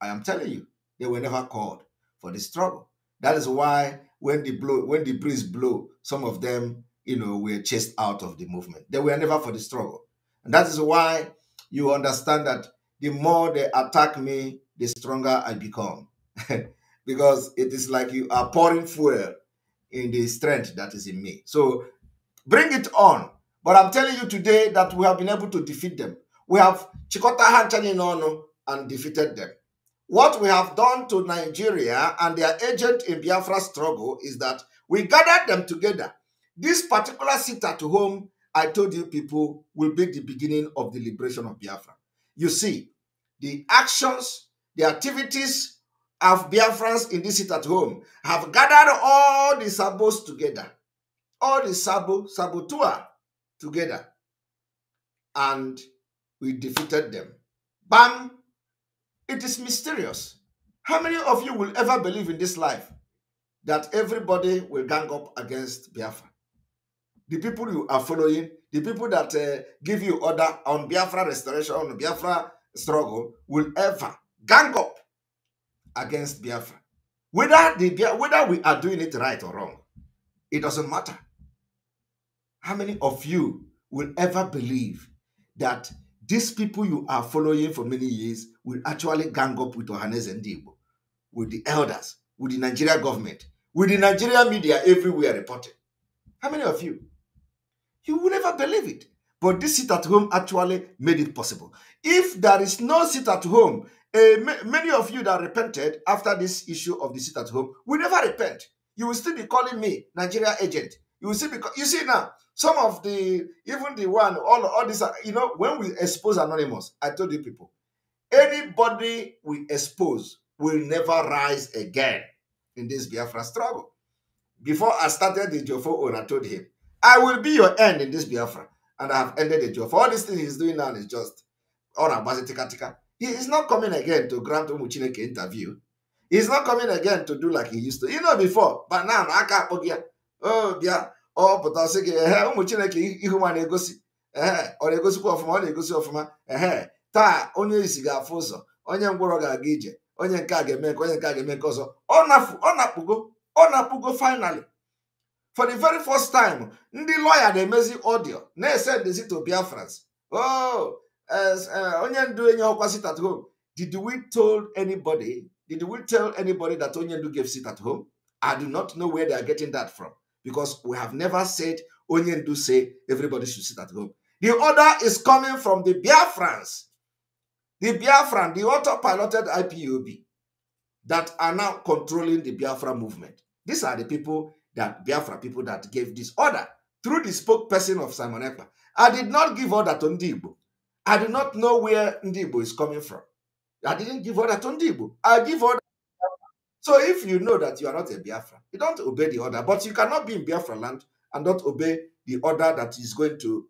I am telling you, they were never called for the struggle. That is why when the breeze blew, some of them, were chased out of the movement. They were never for the struggle. And that is why you understand that the more they attack me, the stronger I become. Because it is like you are pouring fuel in the strength that is in me. So bring it on. But I'm telling you today that we have been able to defeat them. We have Chikota Hanchani Nono and defeated them. What we have done to Nigeria and their agent in Biafra struggle is that we gathered them together. This particular sit at home, I told you people, will be the beginning of the liberation of Biafra. You see, the actions, the activities of Biafrans in this sit at home have gathered all the sabos together, all the saboteur together, and we defeated them. Bam! It is mysterious. How many of you will ever believe in this life that everybody will gang up against Biafra? The people you are following, the people that give you order on Biafra restoration, on Biafra struggle, will ever gang up against Biafra. Whether we are doing it right or wrong, it doesn't matter. How many of you will ever believe that these people you are following for many years will actually gang up with Ohanes and Igbo, with the elders, with the Nigeria government, with the Nigeria media everywhere reporting? How many of you? You will never believe it. But this sit at home actually made it possible. If there is no sit at home, many of you that repented after this issue of the sit at home will never repent. You will still be calling me Nigeria agent. You will still be, you see now, some of the, even the one, all this, you know, when we expose Anonymous, I told you people, anybody we expose will never rise again in this Biafra struggle. Before I started the Jofo own, I told him, I will be your end in this Biafra. And I have ended the Jofo. All these things he's doing now is just all about tika. He is not coming again to grant Umuchineke interview. He's not coming again to do like he used to. You know before, but now I can't forget. Oh, yeah. Oh, but I'll say, Umuchineke, Ihuma negosi. Or negosi of negosi of ta onye isi ga-afụ ụzọ, onye ngwọrọ ga-aga ije, onye nke a ga-eme nke, onye nke a ga-eme nke ọzọ. Ọ na-apụgo finally. For the very first time, ndị lawyer na-emezi audio na-send the to Biafrans. Oh, onye ndu enye ọkwa sit at home. Did we tell anybody that onye ndu gave sit at home? I do not know where they are getting that from, because we have never said onye ndu say everybody should sit at home. The order is coming from the Biafrans. The Biafran, the autopiloted IPOB that are now controlling the Biafra movement. These are the people that Biafra people that gave this order through the spokesperson of Simon Ekpa. I did not give order to Ndibo. I do not know where Ndibo is coming from. I didn't give order to Ndibo. I give order. So if you know that you are not a Biafra, you don't obey the order. But you cannot be in Biafra land and not obey the order that is going to,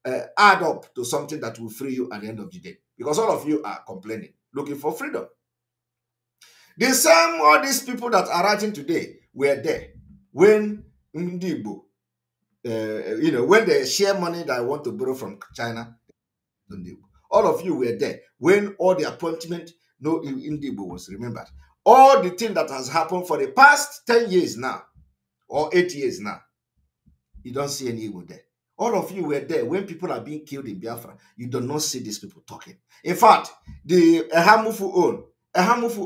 add up to something that will free you at the end of the day. Because all of you are complaining, looking for freedom. The same, all these people that are writing today were there when Ndibo, when they share money that I want to borrow from China. All of you were there when all the appointment, no Ndibo was remembered. All the thing that has happened for the past 10 years now, or 8 years now, you don't see any Igbo there. All of you were there when people are being killed in Biafra. You do not see these people talking. In fact, the Ehamufu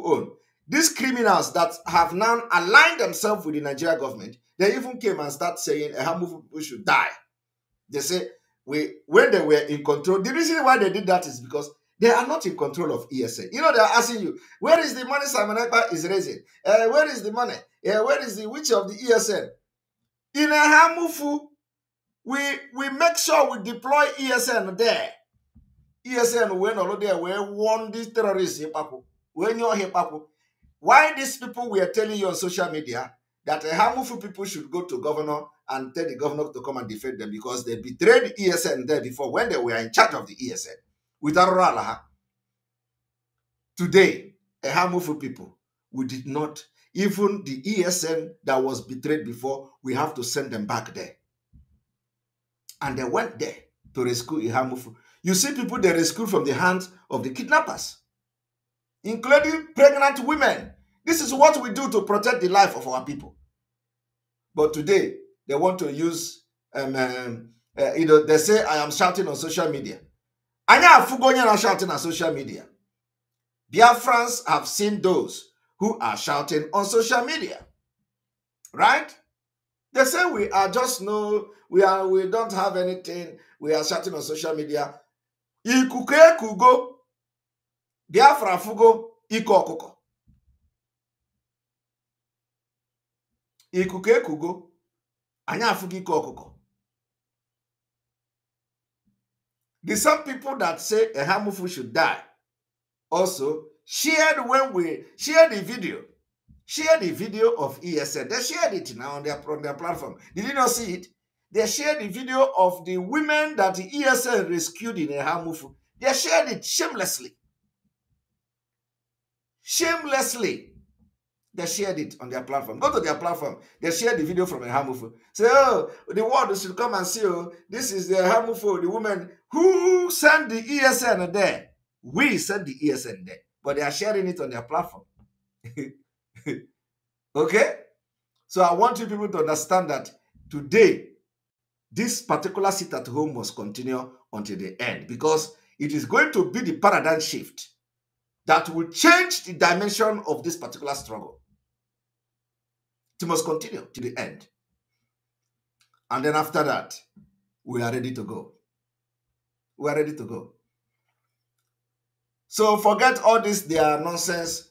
own, these criminals that have now aligned themselves with the Nigeria government, they even came and started saying Ehamufu people should die. They say, when they were in control, the reason why they did that is because they are not in control of ESN. You know, they are asking you, where is the money Simon Ekpa is raising? Where is the money? Where is which of the ESN? In Ehamufu, we make sure we deploy ESN there. ESN when all there we warn these terrorists when you're here, why these people were telling you on social media that Ehamufu people should go to governor and tell the governor to come and defend them, because they betrayed ESN there before when they were in charge of the ESN with Aruralaha. Today, Ehamufu people, we did not, even the ESN that was betrayed before, we have to send them back there. And they went there to rescue Ehamufu. You see people they rescued from the hands of the kidnappers, including pregnant women. This is what we do to protect the life of our people. But today, they want to use, they say I am shouting on social media. Anya Fugonya are shouting on social media. Biafrans have seen those who are shouting on social media. Right? They say we are just we don't have anything. We are shouting on social media. Ikuke kugo. Biafra fugo iko ọkụkọ. Ikuku ekugo, anya afugo iko ọkụkọ. The same people that say a Hamufu should die also shared when we shared the video. Share the video of ESN. They shared it now on their platform. Did you not see it? They shared the video of the women that the ESN rescued in a Hamufu. They shared it shamelessly. Shamelessly. They shared it on their platform. Go to their platform. They shared the video from a Hamufu. Say, oh, the world should come and see, oh, this is the Hamufu, the woman who sent the ESN there. We sent the ESN there. But they are sharing it on their platform. Okay? So I want you people to understand that today, this particular sit at home must continue until the end, because it is going to be the paradigm shift that will change the dimension of this particular struggle. It must continue to the end. And then after that, we are ready to go. We are ready to go. So forget all this, their nonsense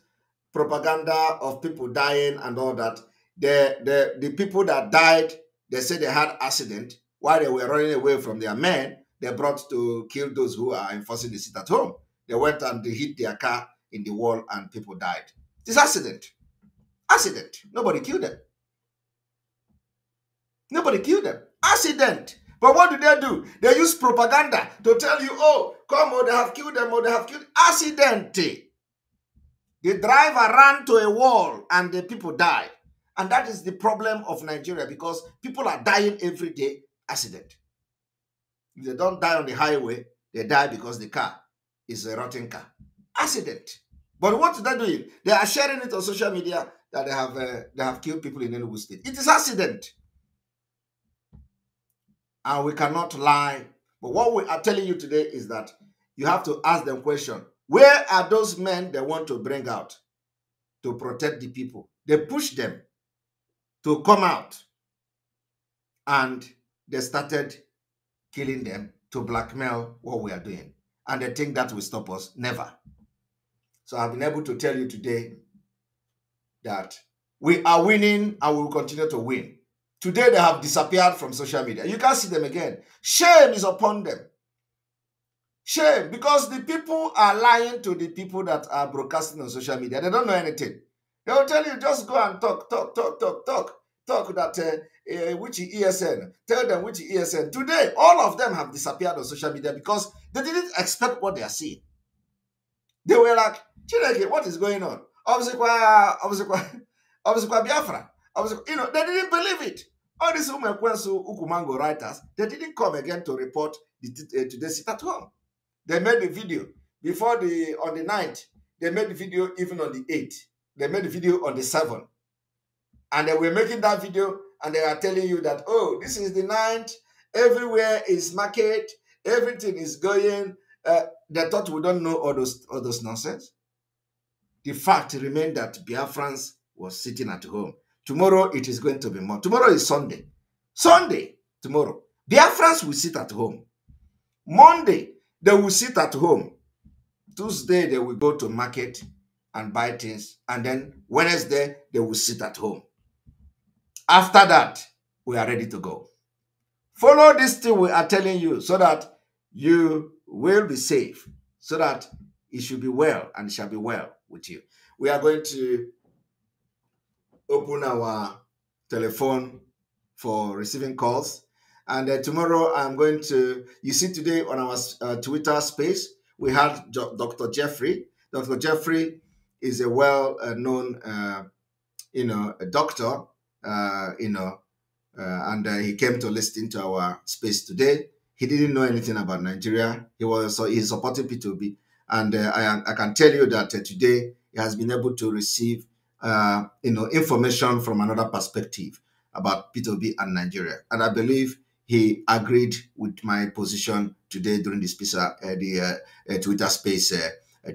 propaganda of people dying and all that. The people that died, they said they had accident while they were running away from their men. They brought to kill those who are enforcing the sit at home. They went and they hit their car in the wall and people died. It's accident. Accident. Nobody killed them. Nobody killed them. Accident. But what do? They use propaganda to tell you, oh, come, oh, they have killed them, or they have killed. Accident. The driver ran to a wall and the people died. And that is the problem of Nigeria, because people are dying every day. Accident. If they don't die on the highway, they die because the car is a rotten car. Accident. But what are they doing? They are sharing it on social media that they have killed people in Enugu State. It is accident. And we cannot lie. But what we are telling you today is that you have to ask them question. Where are those men they want to bring out to protect the people? They push them to come out. And they started killing them to blackmail what we are doing. And they think that will stop us. Never. So I've been able to tell you today that we are winning and we will continue to win. Today they have disappeared from social media. You can't see them again. Shame is upon them. Shame, because the people are lying to the people that are broadcasting on social media. They don't know anything. They will tell you, just go and talk that which ESN. Tell them which ESN. Today, all of them have disappeared on social media because they didn't expect what they are seeing. They were like, Chineke, what is going on? Obviously, Biafra. You know, they didn't believe it. All these Ukumango writers, they didn't come again to report today's sit at home. They made the video before on the 9th. They made the video even on the 8th. They made the video on the 7th. And they were making that video and they are telling you that, oh, this is the 9th. Everywhere is market. Everything is going. They thought we don't know all those nonsense. The fact remained that Biafrans was sitting at home. Tomorrow it is going to be more. Tomorrow is Sunday. Sunday, tomorrow. Biafrans will sit at home. Monday, they will sit at home. Tuesday, they will go to market and buy things. And then Wednesday, they will sit at home. After that, we are ready to go. Follow this thing we are telling you so that you will be safe, so that it should be well and it shall be well with you. We are going to open our telephone for receiving calls. And tomorrow I'm going to, you see today on our Twitter space, we had Dr. Jeffrey. Dr. Jeffrey is a well-known, doctor, and he came to listen to our space today. He didn't know anything about Nigeria. He's supporting P2B. And I can tell you that today he has been able to receive information from another perspective about P2B and Nigeria. And I believe he agreed with my position today during the Twitter space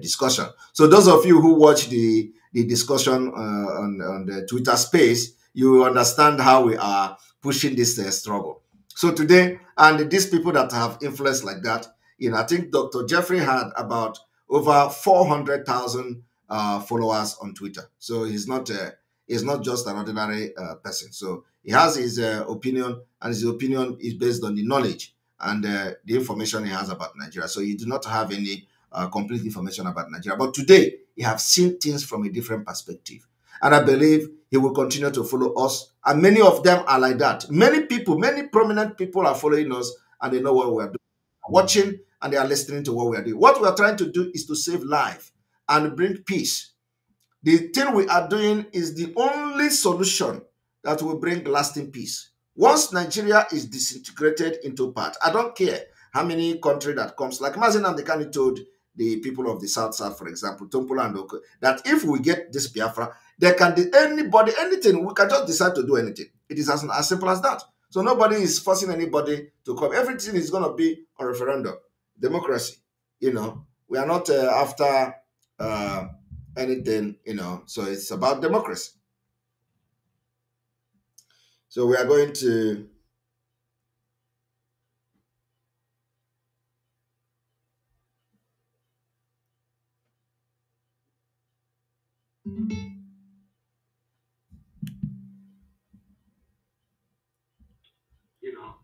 discussion. So those of you who watch the discussion on the Twitter space, you understand how we are pushing this struggle. So today, and these people that have influence like that, I think Dr. Jeffrey had about over 400,000 followers on Twitter. So he's not just an ordinary person. So he has his opinion, and his opinion is based on the knowledge and the information he has about Nigeria. So he do not have any complete information about Nigeria. But today, he have seen things from a different perspective. And I believe he will continue to follow us. And many of them are like that. Many people, many prominent people are following us, and they know what we are doing, watching, and they are listening to what we are doing. What we are trying to do is to save life and bring peace. The thing we are doing is the only solution that will bring lasting peace. Once Nigeria is disintegrated into parts, I don't care how many country that comes. Like Mazen Amdekani told the people of the South, for example, Tompola and Oko, that if we get this Biafra, there can be anybody, anything. We can just decide to do anything. It is as simple as that. So nobody is forcing anybody to come. Everything is going to be a referendum. Democracy. You know, we are not after anything, you know, so it's about democracy. So we are going to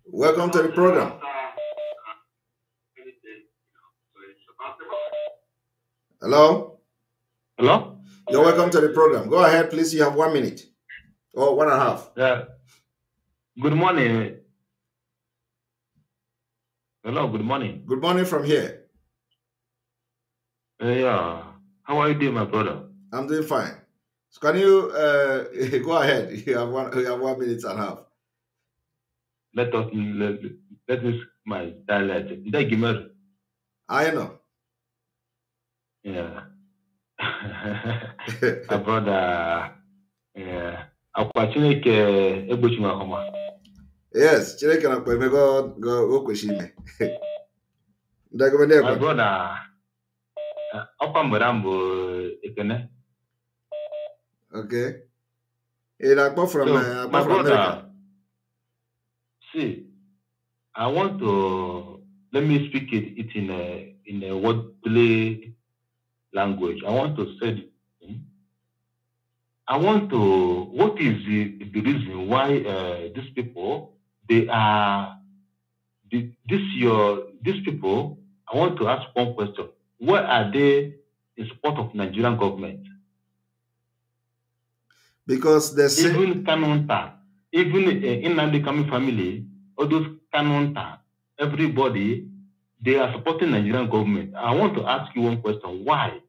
welcome to the program. Hello? Hello? You're welcome to the program. Go ahead, please. You have 1 minute or 1.5. Yeah. Good morning. Hello, good morning. Good morning from here. Yeah. How are you doing, my brother? I'm doing fine. So can you go ahead? You have 1 minute and a half. Let us my dialect. I know. Yeah. My brother, yeah. Yes, go question me. My brother, okay. From America. See, I want to let me speak it in a wordplay language. I want to say, what is the reason why these people, they are, these people, I want to ask one question. Why are they in support of Nigerian government? Because they say... Even Kanonta, even in the Kami family, all those Kanonta, everybody, they are supporting Nigerian government. I want to ask you one question. Why?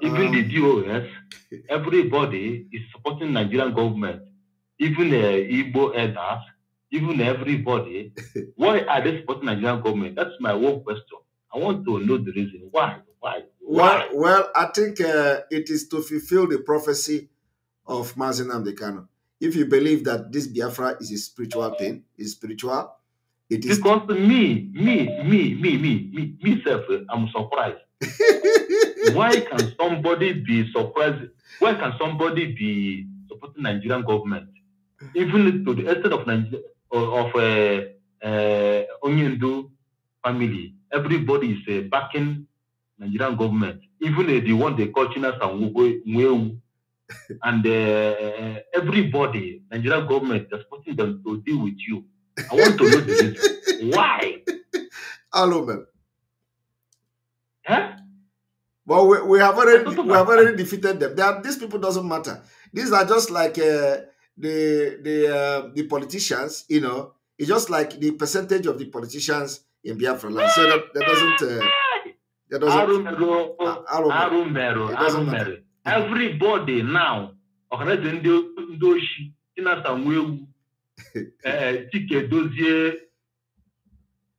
Even the DOS, everybody is supporting Nigerian government. Even the Igbo elders, even everybody. Why are they supporting Nigerian government? That's my one question. I want to know the reason. Why? Well, I think it is to fulfill the prophecy of Mazen Amdekano. If you believe that this Biafra is a spiritual thing, is spiritual, it is... Because myself, I'm surprised. Why can somebody be surprised? Why can somebody be supporting Nigerian government? Even to the extent of Nigeria, of Onyendu family, everybody is backing Nigerian government. Even the one they call China Sanwo, and everybody, Nigerian government, is supporting them to deal with you. I want to know the reason. Why? Hello, man. Huh? Well, we have already defeated them. These people doesn't matter. These are just like the politicians. You know, it's just like the percentage of the politicians in Biafra land. So that doesn't. Everybody now,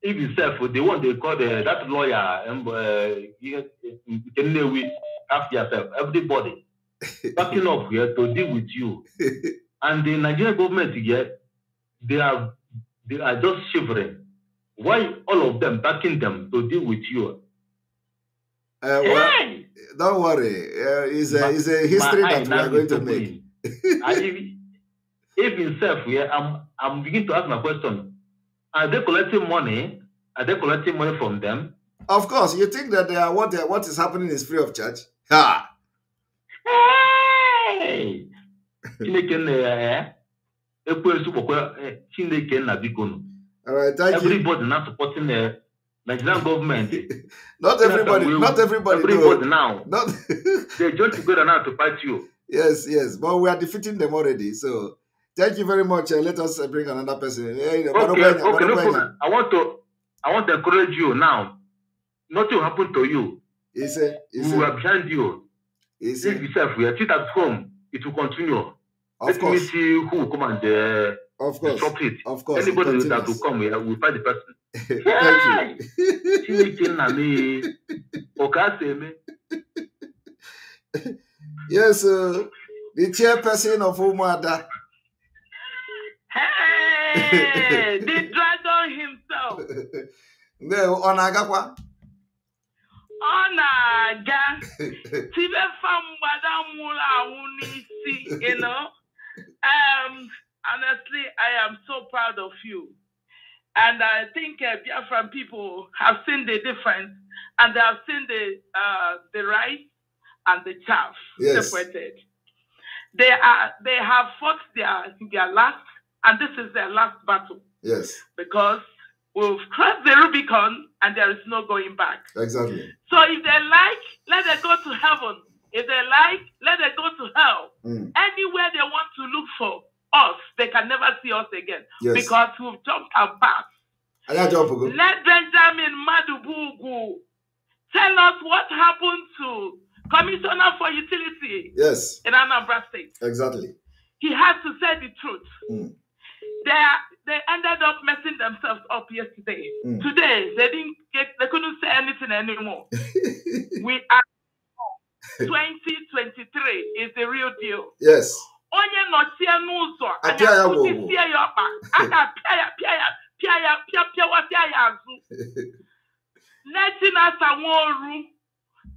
if himself, the one they call that lawyer, everybody backing up here to deal with you. And the Nigerian government here, they are just shivering. Why all of them backing them to deal with you? Well, don't worry. It's a history that we are going to make. If himself, I'm beginning to ask my question. Are they collecting money? Are they collecting money from them? Of course, you think that what is happening is free of charge? Ha! Hey! All right, thank you. Everybody now supporting the Nigerian government. Not everybody now. Not they join together now to fight you. Yes, but we are defeating them already. So thank you very much. Let us bring another person. Okay, no problem. I want to encourage you now. Nothing will happen to you. We are behind you. If yourself, we are sit at home, it will continue. Let me see who will come and stop it. Of course. Anybody that will come, we will fight the person. Thank you. Yes, the chairperson of Umada. Hey, the dragon himself. No, Onagakwa. Onaga. Tibe fambada mula unisi, you know. Honestly, I am so proud of you. And I think Biafran people have seen the difference, and they have seen the rice and the chaff separated. They have fought their last, and this is their last battle. Yes. Because we've crossed the Rubicon, and there is no going back. Exactly. So if they like, let them go to heaven. If they like, let them go to hell. Anywhere they want to look for us, they can never see us again. Yes. Because we've jumped our path. Let Benjamin Madubugu tell us what happened to Commissioner for Utility in Anambra State. Exactly. He has to say the truth. They ended up messing themselves up yesterday. Today, they couldn't say anything anymore. We are 2023 is the real deal. Yes. Onye no tie n'ụzọ anya kuti tie ya ọkpa aka pia ya azụ. Letting us Nworu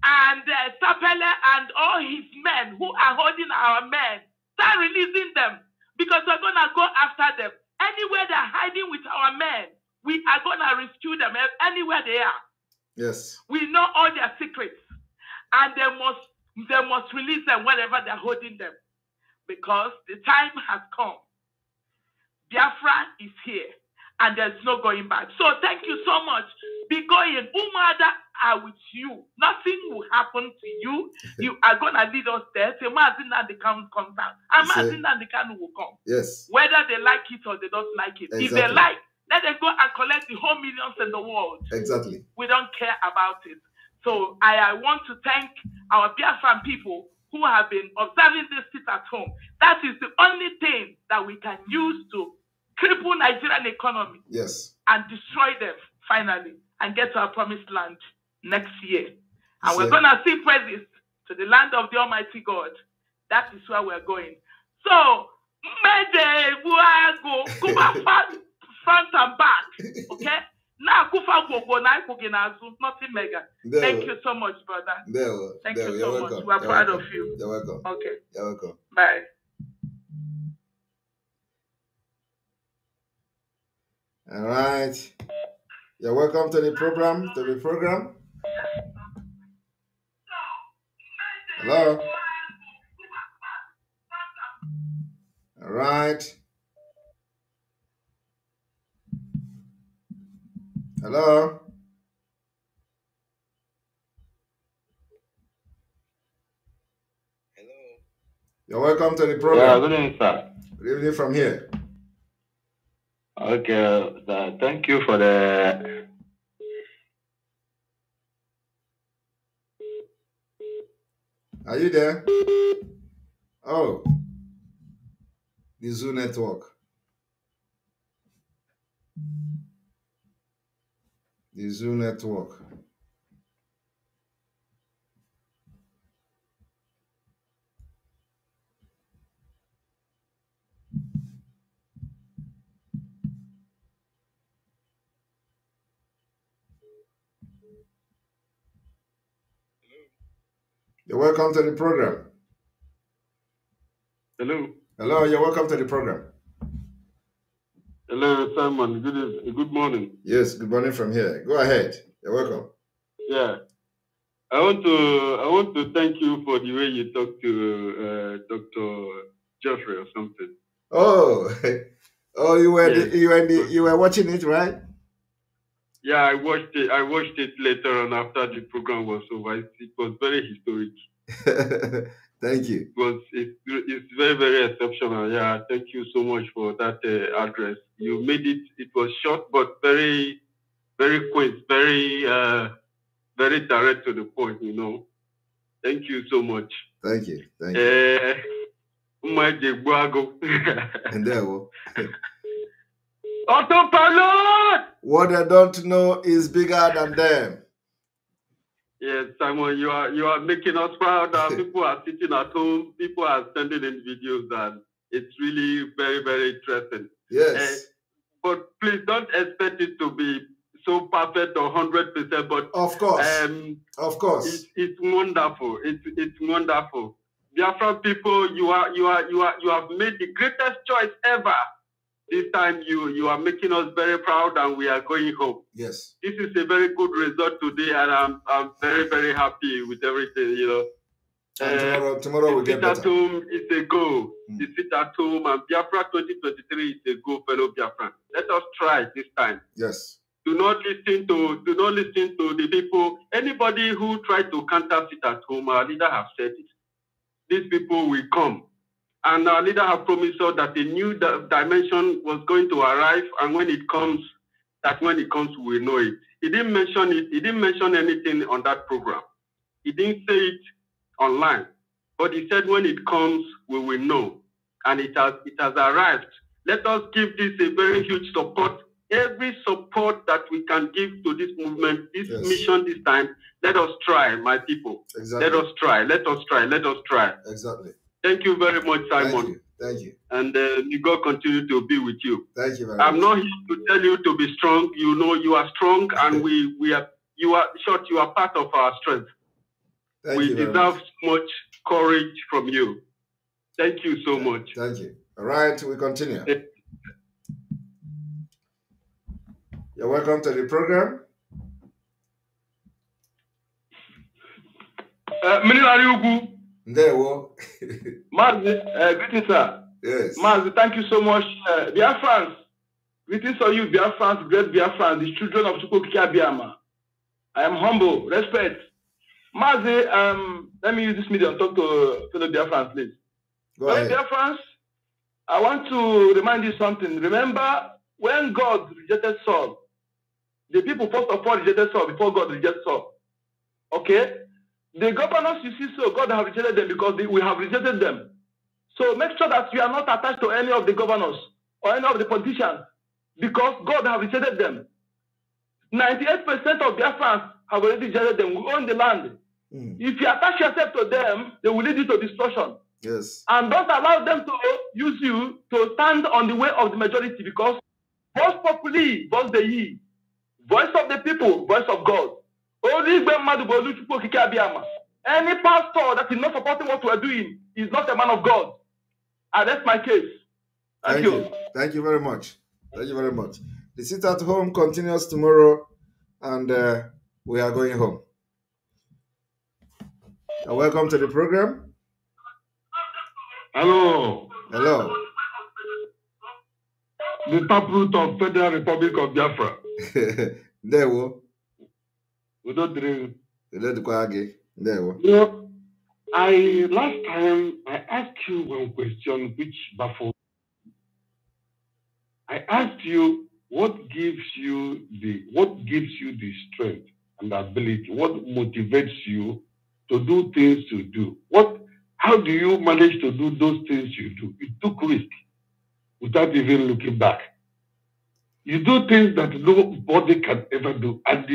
and Sapele and all his men who are holding our men, start releasing them, because we're gonna go after them. Anywhere they're hiding with our men, we are gonna rescue them anywhere they are. Yes. We know all their secrets, and they must release them wherever they're holding them. Because the time has come. Biafra is here, and there's no going back. So thank you so much. Be going. Umada are with you. Nothing will happen to you. You are going to lead us there. So Mazin and the can come down. And Mazin and the can will come. Yes. Whether they like it or they don't like it. Exactly. If they like, let them go and collect the whole millions in the world. Exactly. We don't care about it. So I want to thank our Biafran people who have been observing this sit at home. That is the only thing that we can use to cripple Nigerian economy. Yes. And destroy them finally and get to our promised land next year. And we're going to see praises to the land of the Almighty God. That is where we're going. So, front and back. Okay? Now, nothing mega. Thank you so much, brother. Thank you so much. We're proud of you. You're welcome. Okay. You're welcome. Bye. All right. You're welcome to the program. Hello. All right. Hello. Hello. You're welcome to the program. Yeah, good evening, sir. Good evening from here. Okay, thank you for the... Are you there? Oh, the Zoo network. The Zoo network. You're welcome to the program. Hello. Hello, you're welcome to the program. Hello, Simon. Good morning. Yes, good morning from here. Go ahead. You're welcome. Yeah. I want to thank you for the way you talked to Dr. Jeffrey or something. Oh, oh, Yes. you were watching it, right? Yeah, I watched it. I watched it later on after the program was over. It was very historic. Thank you. It's very, very exceptional. Yeah, thank you so much for that address. You made it. It was short but very, very quick, very, very direct to the point. You know. Thank you so much. Thank you. Thank you. And there will. Autopilot! What they don't know is bigger than them. Yes, Simon, you are making us proud. People are sitting at home. People are sending in videos, and it's really very, very interesting. Yes. But please don't expect it to be so perfect or 100%. But of course, it's wonderful. It's wonderful. Biafra people, you have made the greatest choice ever. This time you are making us very proud, and we are going home. Yes. This is a very good result today, and I'm very, very happy with everything, you know. And tomorrow we'll get better. The sit at home is a go. The sit at home, and Biafra 2023 is a go, fellow Biafran. Let us try this time. Yes. Do not listen to the people. Anybody who tries to counter sit at home, our leader have said it. These people will come. And our leader have promised us that a new dimension was going to arrive, and when it comes, we will know it. He didn't mention it. He didn't mention anything on that program. He didn't say it online, but he said when it comes, we will know, and it has arrived. Let us give this a very huge support. Every support that we can give to this movement, this mission, this time. Let us try, my people. Exactly. Let us try. Let us try. Let us try. Exactly. Thank you very much, Simon. Thank you. And may God continue to be with you. Thank you very much. I'm not here to tell you to be strong. You know you are strong, and you are part of our strength. We deserve much courage from you. Thank you so much. Thank you. All right, we continue. You're welcome to the program. Mazi, greetings, sir. Yes. Mazi, thank you so much. Biafrans, greetings to you, Biafrans, great Biafrans, the children of Chukwuka Biama. I am humble, respect. Mazi, let me use this medium to talk to fellow Biafrans, please. Go ahead. Biafrans, I want to remind you something. Remember, when God rejected Saul, the people first of all rejected Saul before God rejected Saul. Okay? The governors you see, so God have rejected them because we have rejected them. So make sure that you are not attached to any of the governors or any of the politicians because God have rejected them. 98% of Biafrans have already rejected them. We own the land. If you attach yourself to them, they will lead you to destruction. Yes. And don't allow them to use you to stand on the way of the majority because voice populi, voice the ye, voice of the people, voice of God. Any pastor that is not supporting what we are doing is not a man of God. And that's my case. Thank you. Thank you very much. Thank you very much. The sit at home continues tomorrow, and we are going home. Welcome to the program. Hello. Hello. The taproot of Federal Republic of Biafra. There we go. We don't drink. There we go. You know, last time I asked you one question which baffled. I asked you what gives you the strength and ability, what motivates you to do things you do. How do you manage to do those things you do? You took risk without even looking back. You do things that nobody can ever do. And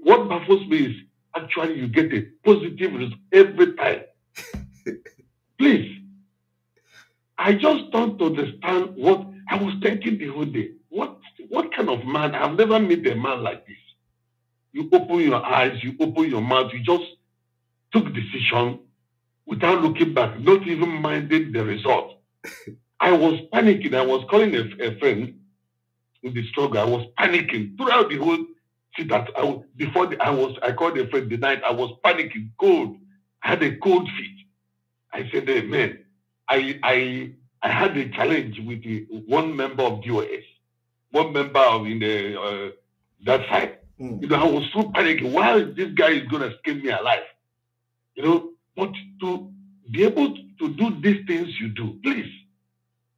what baffles me is actually you get a positive result every time. Please, I just don't understand what I was thinking the whole day. What kind of man? I've never met a man like this. You open your eyes, you open your mouth, you just took decision without looking back, not even minding the result. I was panicking. I was calling a friend in the struggle. I was panicking throughout the whole See that I called a friend the night I was panicking, cold. I had a cold feet. I said, hey, man, I had a challenge with one member of DOS, one member of in the that side. You know, I was so panicking. Why this guy is gonna skin me alive? You know, but to be able to do these things you do, please,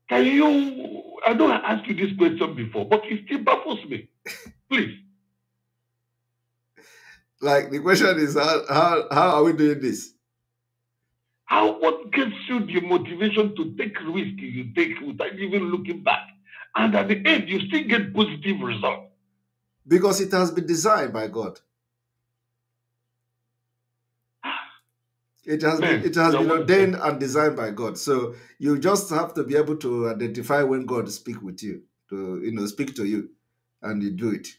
can you? I don't ask you this question before, but it still baffles me. Please. Like the question is, how are we doing this? What gives you the motivation to take risk you take without even looking back? And at the end, you still get positive results. Because it has been designed by God. It has been ordained and designed by God. So you just have to be able to identify when God speaks with you, to speak to you, and you do it.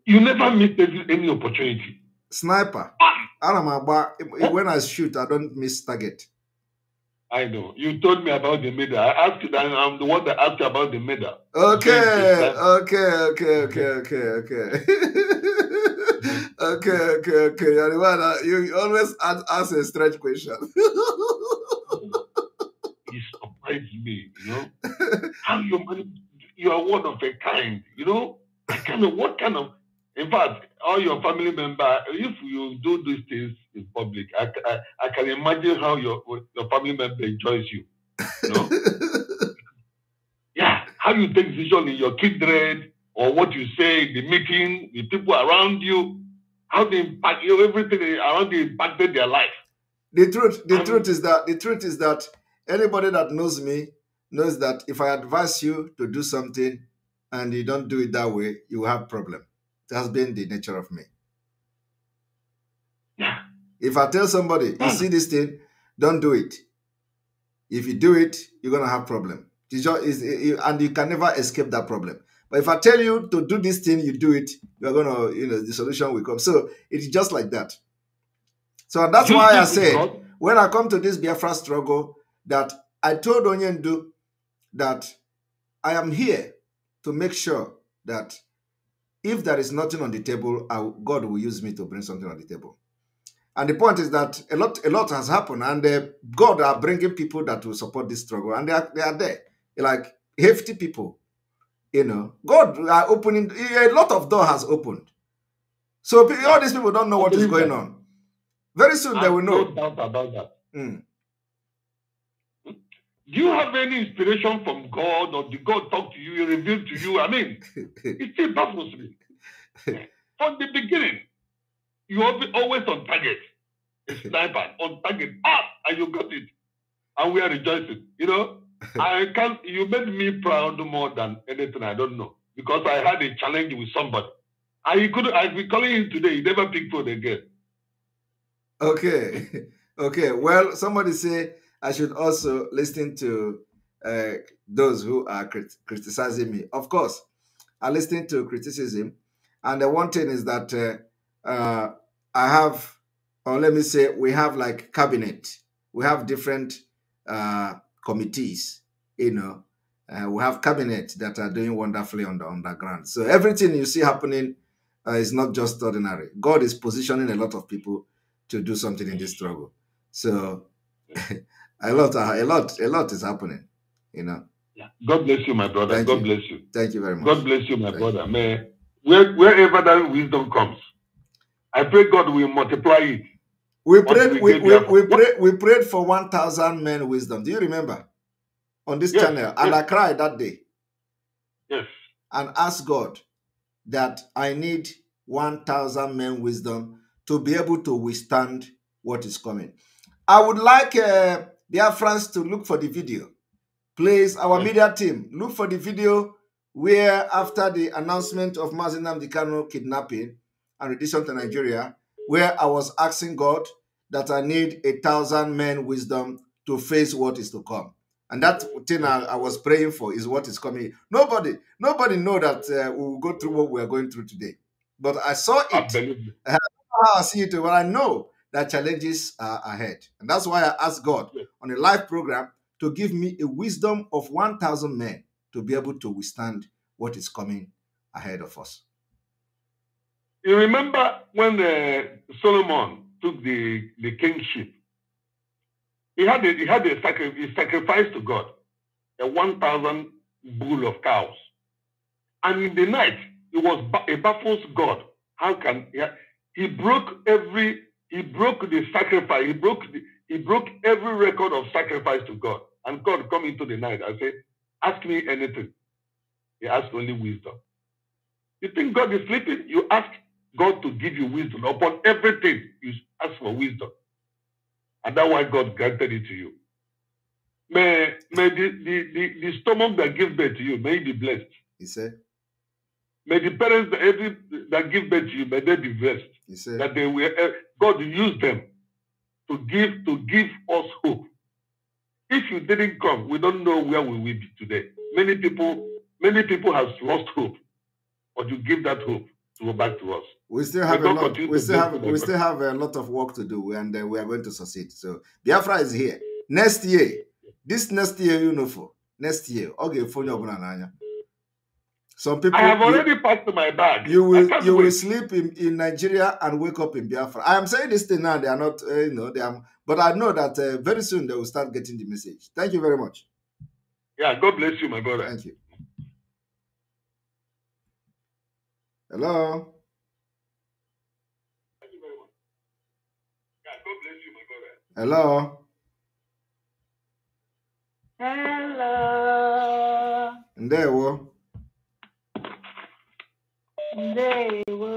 You never miss any opportunity. Sniper. When I shoot, I don't miss target. I know. You told me about the medal. I asked you, and I'm the one that asked you about the medal. Okay. You're the one you always ask a strange question. It surprised me, you know. How you are one of a kind, you know. In fact, all your family members, if you do these things in public, I can imagine how your family member enjoys you. You know? Yeah, how you take decision in your children, or what you say in the meeting, the people around you, how they impact you, everything around you impacted their life. The truth is that anybody that knows me knows that if I advise you to do something and you don't do it that way, you will have problem. It has been the nature of me. Yeah. If I tell somebody, you see this thing, don't do it. If you do it, you're going to have problem. And you can never escape that problem. But if I tell you to do this thing, you do it, you're going to, the solution will come. So it's just like that. So that's why I said, when I come to this Biafra struggle, that I told Onyendu that I am here to make sure that if there is nothing on the table, God will use me to bring something on the table. And the point is that a lot has happened, and God are bringing people that will support this struggle, and they are there, like hefty people. You know, God are opening, a lot of door has opened. So all these people don't know what is going on. Very soon they will know. No doubt about that. Mm. Do you have any inspiration from God, or did God talk to you, reveal to you? I mean, it still baffles me. From the beginning, you are always on target. A sniper on target. And you got it. And we are rejoicing. You know, you made me proud more than anything I don't know. Because I had a challenge with somebody. I've been calling him today. He never picked phone again. Okay. Okay. Well, somebody say I should also listen to those who are criticizing me. Of course, I listen to criticism. And the one thing is that I have, or let me say, we have like cabinet. We have different committees, you know. We have cabinets that are doing wonderfully on the underground. So everything you see happening is not just ordinary. God is positioning a lot of people to do something in this struggle. So a lot is happening, you know. Yeah. God bless you, my brother. God bless you. Thank you very much. God bless you, my brother. May wherever that wisdom comes, I pray God will multiply it. We prayed for 1,000 men wisdom. Do you remember? On this channel. And I cried that day. Yes. And asked God that I need 1,000 men wisdom to be able to withstand what is coming. I would like Biafrans to look for the video. Please, our media team, look for the video where after the announcement of Mazi Nnamdi Kanu kidnapping and rendition to Nigeria, where I was asking God that I need 1,000 men wisdom to face what is to come. And that thing I was praying for is what is coming. Nobody know that we will go through what we are going through today. But I saw it. I see it, but I know that challenges are ahead. And that's why I asked God on a live program to give me a wisdom of 1,000 men to be able to withstand what is coming ahead of us. You remember when Solomon took the kingship? He had a sacrifice to God, a 1,000 bull of cows, and in the night it baffles God. How can he broke the sacrifice? He broke every record of sacrifice to God, and God come into the night and say, "Ask me anything." He asked only wisdom. You think God is sleeping? You ask God to give you wisdom upon everything. You ask for wisdom, and that's why God granted it to you. May the stomach that gives birth to you may be blessed. He said. May the parents that give birth to you, may they be blessed. He said that they will. God use them to give us hope. If you didn't come, we don't know where we will be today. Many people have lost hope, but you give that hope to go back to us. We still have a lot of work to do, and we are going to succeed. So Biafra is here. Next year, next year, okay, phone. Some people, I have already packed my bag. You will sleep in Nigeria and wake up in Biafra. I am saying this thing now. They are not, but I know that very soon they will start getting the message. Thank you very much. Yeah, God bless you, my brother. Thank you. Hello. Thank you very much. Yeah, God bless you, my brother. Hello. Hello. Ndewo. Ndewo,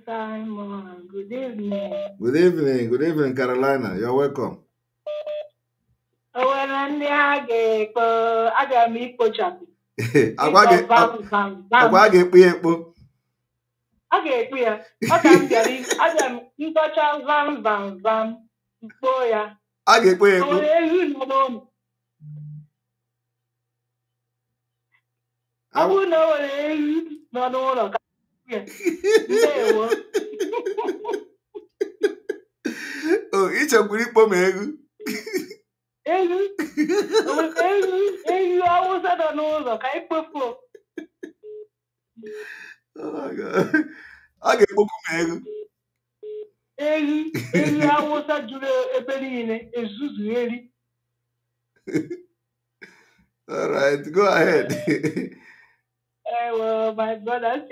Simon. Good evening. Good evening. Good evening, Carolina. You're welcome. Oh, it's a good pomegu. Oh my God. I get pomegu. All right, go ahead. Well, my brother,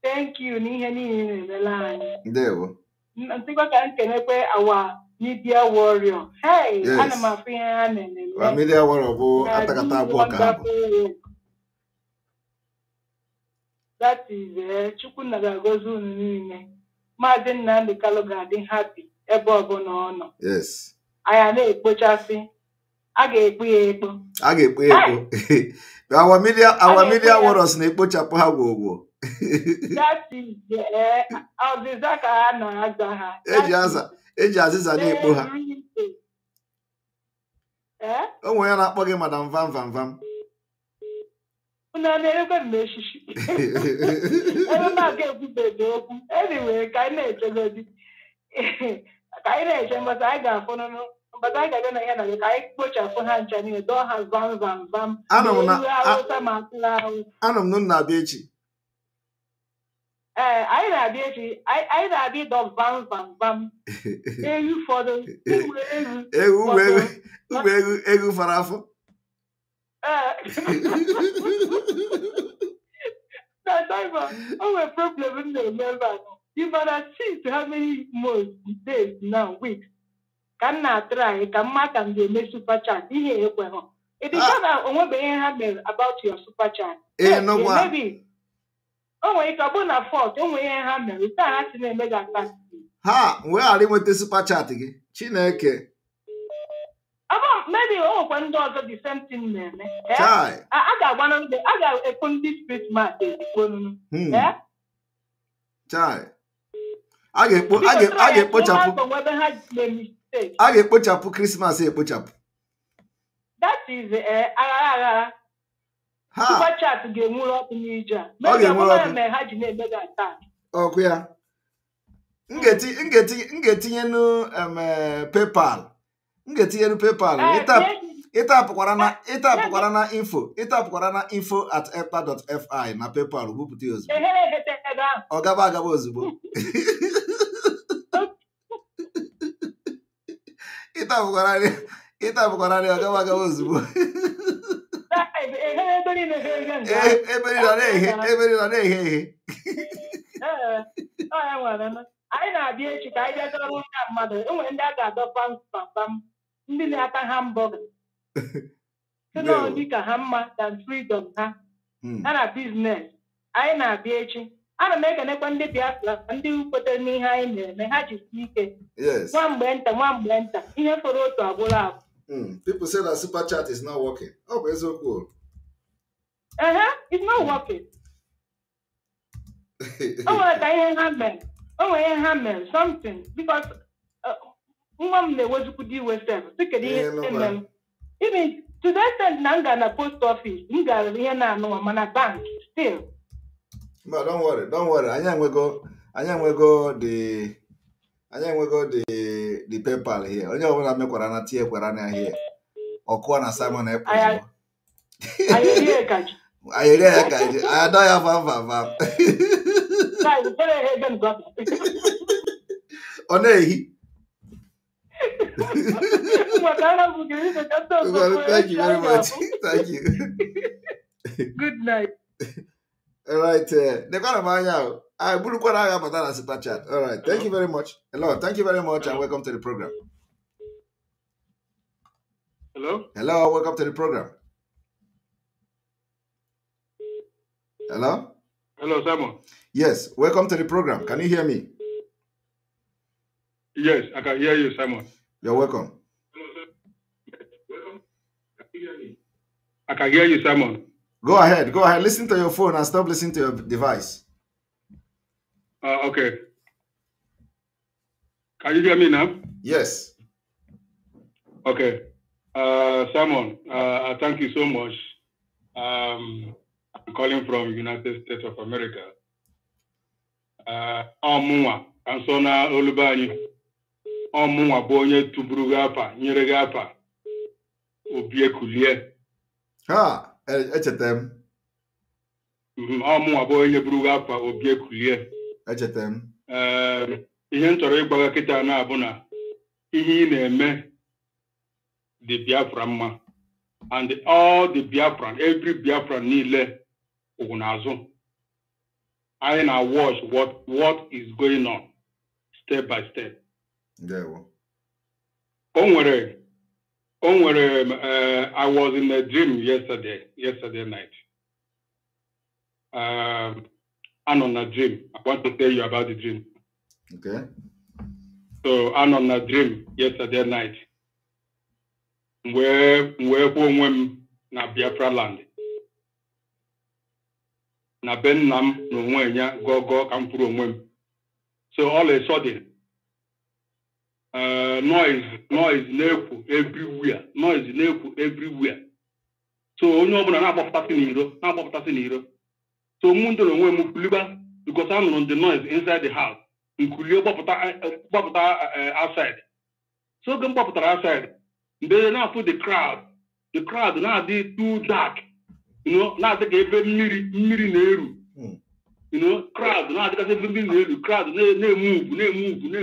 thank you. There we our media warrior. Hey, yes. Our media warrior. That is Chukwunagagozu. Madin Nandi Kaloga happy. Yes. I am a pochafi. I get Our media warriors ne pochapo ha go. That is of the Zaka Nazaha. Ejaza na ekpo ha. O nwe ya na-akpọ gị Madam Vam Vam Vam. Anyway, kind of but I got phone, but I got I put your phone hand Chinese, don't have Vam Vam Vam. Anam no na bechi. I did of Vam Vam Vam. You for the egu farafo. That time, a problem in the member. You better see how many more days now, weeks. Can not try, can mark and be super chat. It is not about your super chat. Maybe. Oh, it's a fault. Oh, we have me. It's not to make that tax. Ha, where are they with the super chat again? Chineke. Maybe one does the same thing, man. I got one of the other this Christmas. Yeah. Chai. I get put up Christmas here, put up. That is super chat to get more up in Niger. Oh, queer. Getting PayPal. Getting PayPal. Itapụkwara na info at epa.fi na PayPal bupụta ozugbo. Ọ gaba ozugbo. Itapụkwara ọ gaba ozugbo. Eberi nọ na-ehe. Anyị na-abịa echi ka anyị bịa dọrọ ndị mmadụ. Enwere ndị a ga-adọ pam ndị na-ata hamburger. Sino dị ka ha mma than freedom ha. Ha na business. Anyị na-abịa echi. Ana m ekenekwa ndị Biafra ndị kwetere n'ihe anyị na-eme. Ha jisi ike. Nwa mgbe nta ihe fọrọ otu agwụla agwụ. People say that super chat is not working. Oh, it's so cool. It's not working. Something because even to that extent na post office, na bank still. But don't worry. I go the PayPal here. Onye ọbụla mekwara na tie kwara na here. Ọkụwa na Simon Ekpo. Ayere kaji. I don't have a Onehi. Thank you very much. Thank you. Good night. All right. I will super chat. All right. Thank you very much. Hello. Thank you very much and welcome to the program. Hello. Welcome to the program. Hello, Simon. Yes, welcome to the program. Can you hear me? Yes, I can hear you, Simon. You're welcome. I can hear you, Simon. Go ahead. Listen to your phone and stop listening to your device. Okay. Can you hear me now? Yes. Okay. Simon, thank you so much. I'm calling from United States of America. Ọmụnwa nso na Olubani. Ọmụnwa bụ onye tụburu gị afa, nyere gị afa. Obi ekulie. Ha, echetem. Ọmụnwa bụ onye buru gị afa, obi ekulie. Echetem. Ihe m chọrọ ịgwa gị kịta na-abụ na ihe ị na-eme the Biafra mma. And all the Biafran, every Biafran niile Ugunazo. I now watch what is going on step by step. There we I was in a dream yesterday night. I'm on a dream. I want to tell you about the dream. Okay. So I'm on a dream yesterday night. Where na Biafra land. Na ben nam no nwenya go kampuru onwem. So all of a sudden noise na-ekwu everywhere. So onye ọbụla na-agbapụtasị n'iro. So mundu no nwem kuliba because I'm on the noise inside the house. Nkulie gbapụta outside. So go gbapụtara outside. They now put the crowd now they too dark. Now they give mmiri neru. Crowd now they give mmiri neru. Crowd they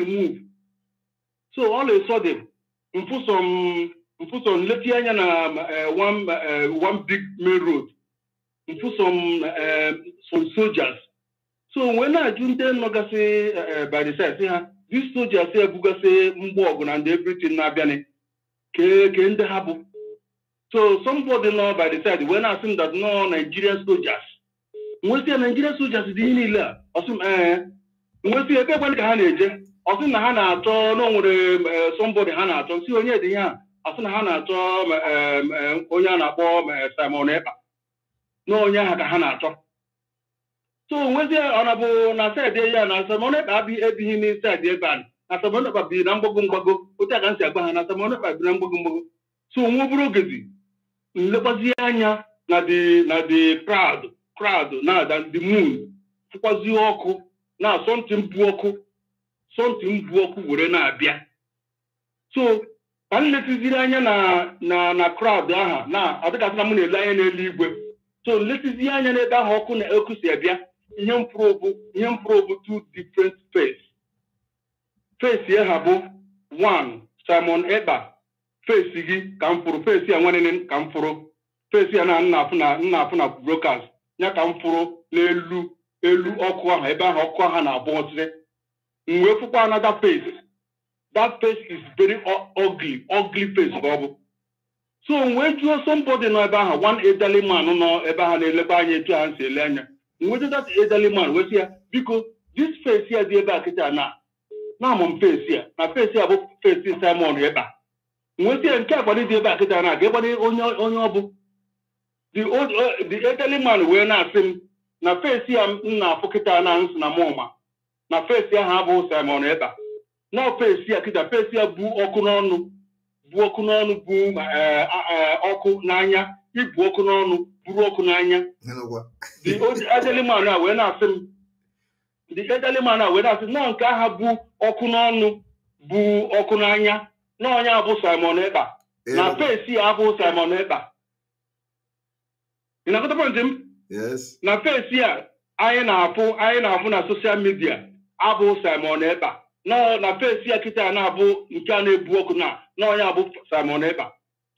move. So all of a sudden, we put some Letianya na one big main road. We put some soldiers. So when I do them by the side, these soldiers say Bugase Mbogun and everything na biane. So somebody know by the side when I think that no Nigerian soldiers. When see Nigerian soldiers is in here. When see everyone can eje. Osin na hana ato no nwere somebody hana ato. See onye dị ya. Osin na hana ato onye na akpọ Simon Ekpa. No onye ha ka hana ato. So when see honorable na said ya na Simon Ekpa bi ebighị inside the ban. Na Simon Ekpa bi na mgbago. Otu aka nsi agba ha na Simon Ekpa bi na mgbago. So nwoburu ogezi. Nlekwazi anya na the crowd na the moon. Fukwazi ọkụ na something bu ọkụ were na abịa. So ka m letiziri anya na crowd aha na adịgasị na m na-ele anya n'eluigwe so letizi anya n'ebe ahụ ọkụ si abịa ihe mfụrụ bụ two different face ya ha bụ one Simon Ekpa face gị ka m fụrụ face ya nwanne ka m fụrụ face ya na nna afụ na brokers ya ka m fụrụ n'elu ọkụ ahụ ebe ahụ ọkụ ahụ na-abụ ọsịrị m wee fụkwa another face. That face is very ugly face ka ọ bụ so wee jụọ somebody nọ ebe ahụ one elderly man nọ ebe ahụ na-elekwa anya etu ha si ele anya wee jụọ that elderly man wee sị ya biko this face ya dị ebe a kịta na-amụ m face ya na face ya bụ face Simon Ekpa wee sị ya nke akwado dị ebe a kịta na ga-egbado onye ọ bụ the elderly man wee na-asị m na face ya m na-afụ kịta na nsị na mụma na face ya ha bụ Simon Ekpa na face ya kịta face ya bụ ọkụ n'ọnụ bụ ọkụ n'anya ibu ọkụ n'ọnụ buru ọkụ n'anya the elderly man a wee na-asị m na nke aha bụ ọkụ n'ọnụ bụ ọkụ n'anya na onye abụ Simon Ekpa na face ya abụ Simon Ekpa ị na-akọta point m na face ya anyị na-afụ na social media abụ Simon Ekpa na face ya kịta na-abụ nke a na-ebu ọkụ na onye abụ Simon Ekpa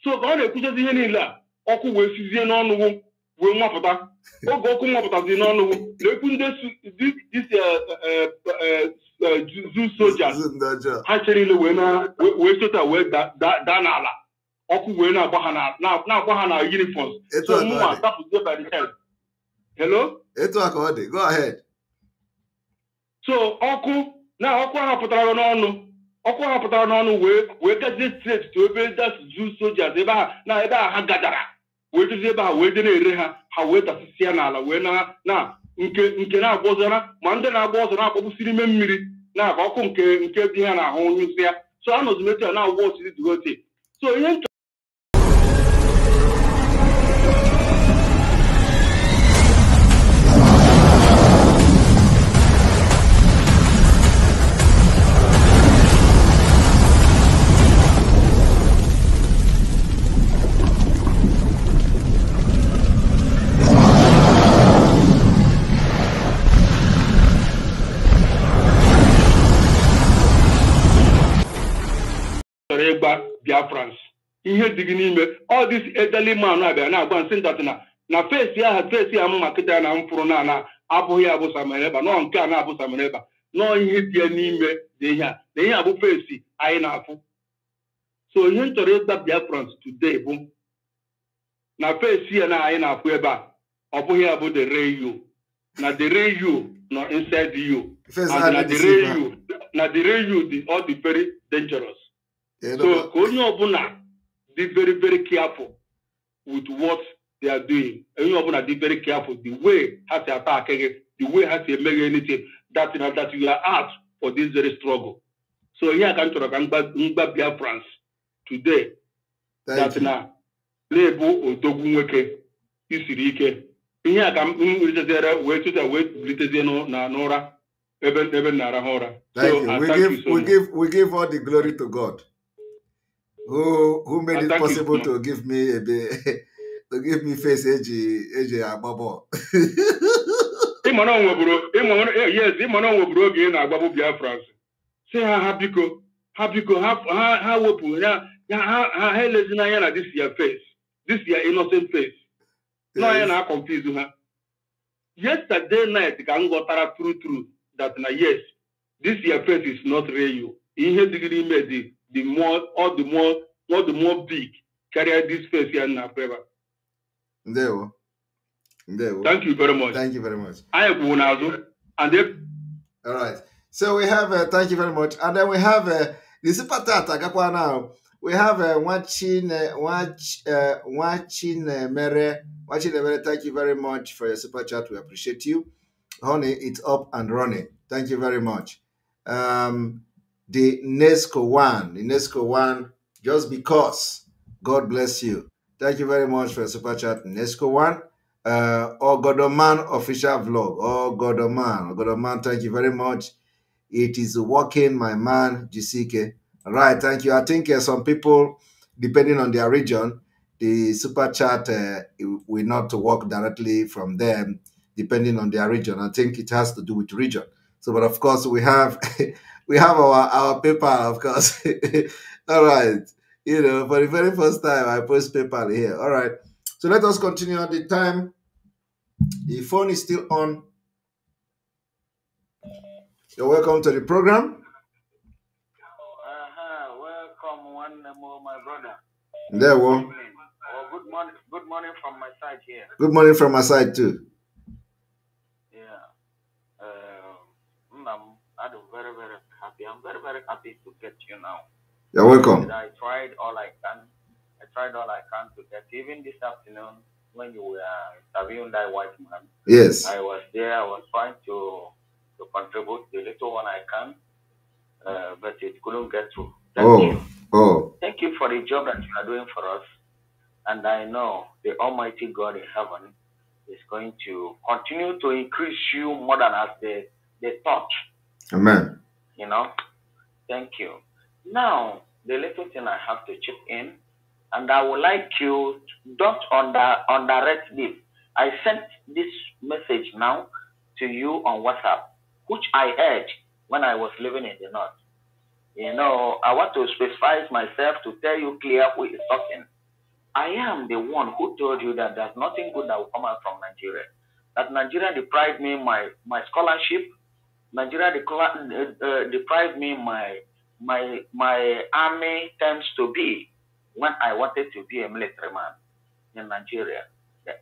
so ka ọ na-ekwuchazi ihe niile a ọkụ wee sizie n'ọnụ wee nwapụta oge ọkụ nwapụtazi n'ọnụ na-ekwu ndị zoo soldiers ha chere ile wee sota wee daa n'ala ọkụ wee na-agba ha na uniforms so mụnwa tapụzie by the head. Hello? Etu a ka ọ dị, go ahead. So ọkụ ahụ pụtara n'ọnụ wee gazie straight to ebe that zoo soldiers ebe a ha gadara wee dozie ebe ha wee dị na-ere ha wee tasịsị ya n'ala wee na nke na-agba ọzọ ma ndị na-agba ọzọ na-akpọgbusiri ime mmiri na-aka ọkụ nke dị ha n'ahụ nyụsị ya so anọzi metu ya na-agwa osiri digote so ihe Biafrans ihe dị gị n'ime all this elderly man abịa na-agba nsị ntatị na face ya m makịta na m fụrụ na abụghị abụ Simon Ekpa nọ nke a na-abụ Simon Ekpa nọ ihe dị ya n'ime dị ihe a na ihe abụ face anyị na-afụ so ihe m chọrọ ịgba Biafrans today bụ na face ya na anyị na-afụ ebe a ọ bụghị abụ the real you na the real you nọ inside you and na the real you dị all the very dangerous. So onye ọbụla be very very careful with what they are doing. Onye ọbụla be very careful the way ha si attack gị, the way ha si eme anything that you are out for this very struggle. So here ka m chọrọ ka mgba Biafrans today that na na-ebu odogwu nwoke isiri ike. Ihe a ka m ritere wee tụta wee bilitezie n'ụra ebe na-arahụ ụra. We give all the glory to God. Who made it possible to give me face eji agbabo. Ịmana onweburu oge ị na-agbabụ Biafrans si ha biko ha wepụ ha elezina anya na this your innocent face no anya na confuse ha. Yesterday night ka m ghọtara true that na yes this your face is not real. Ihe dịgịrị ime the more big carry this face here now forever. Ndewo. Thank you very much. Thank you very much. I have one also, and then. All right. So we have thank you very much, and then we have the super tata gakwa now. We have watching mere. Thank you very much for your super chat. We appreciate you, honey. It's up and running. Thank you very much. The Nesco one, just because. God bless you. Thank you very much for your super chat, Nesco one. Ogodoman official vlog. Ogodoman, thank you very much. It is working, my man, Jisike. All right, thank you. I think some people, depending on their region, the super chat will not work directly from them, depending on their region. I think it has to do with region. So, but of course, we have we have our PayPal, of course. All right, for the very first time, I post PayPal here. All right, so let us continue at the time. The phone is still on. You're welcome to the program. Welcome, one more, my brother. There we go. Good morning. Good morning from my side here. Good morning from my side too. Yeah. I'm very, very happy. I'm very, very happy to get you now. You're welcome. I tried all I can. To get. Even this afternoon, when you were interviewing that white man. Yes. I was there. I was trying to contribute the little one I can, but it couldn't get through. Thank you. Thank you for the job that you are doing for us. And I know the Almighty God in heaven is going to continue to increase you more than as they touch. Amen. Thank you. Now, the little thing I have to chip in, and I would like you don't underrate this. I sent this message now to you on WhatsApp, which I heard when I was living in the North. I want to specify myself to tell you clear who is talking. I am the one who told you that there's nothing good that will come out from Nigeria. That Nigeria deprived me my scholarship. Nigeria deprived me my army terms to be when I wanted to be a military man in Nigeria.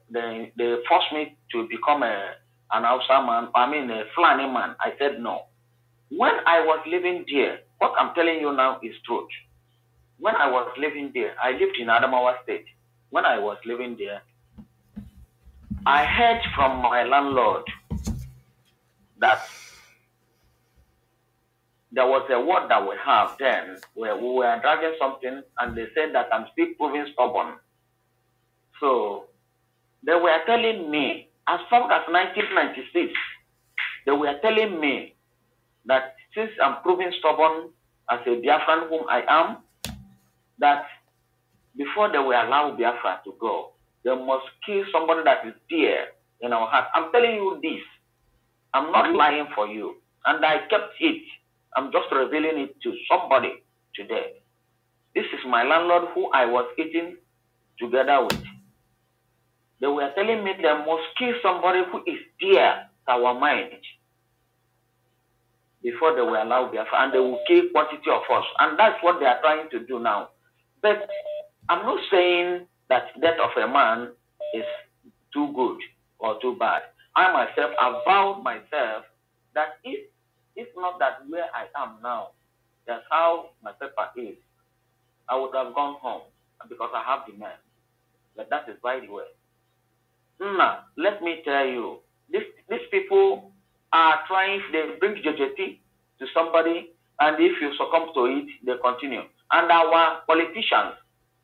They forced me to become an Hausa man, a Fulani man. I said no. When I was living there, what I'm telling you now is truth. When I was living there, I lived in Adamawa State. When I was living there, I heard from my landlord that there was a word that we have then where we were dragging something and they said that I'm still proving stubborn. So they were telling me, as far as 1996, they were telling me that since I'm proving stubborn as a Biafran whom I am, that before they will allow Biafra to go, they must kill somebody that is dear in our heart. I'm telling you this. I'm not lying for you. And I kept it. I'm just revealing it to somebody today. This is my landlord who I was eating together with. They were telling me they must kill somebody who is dear to our mind before they will allow Biafra. And they will kill quantity of us. And that's what they are trying to do now. But I'm not saying that death of a man is too good or too bad. I myself have vowed myself that if not that where I am now, that's how my paper is, I would have gone home because I have the man. But that is by the way. Now, let me tell you, these people are trying, they bring JJT to somebody, and if you succumb to it, they continue. And our politicians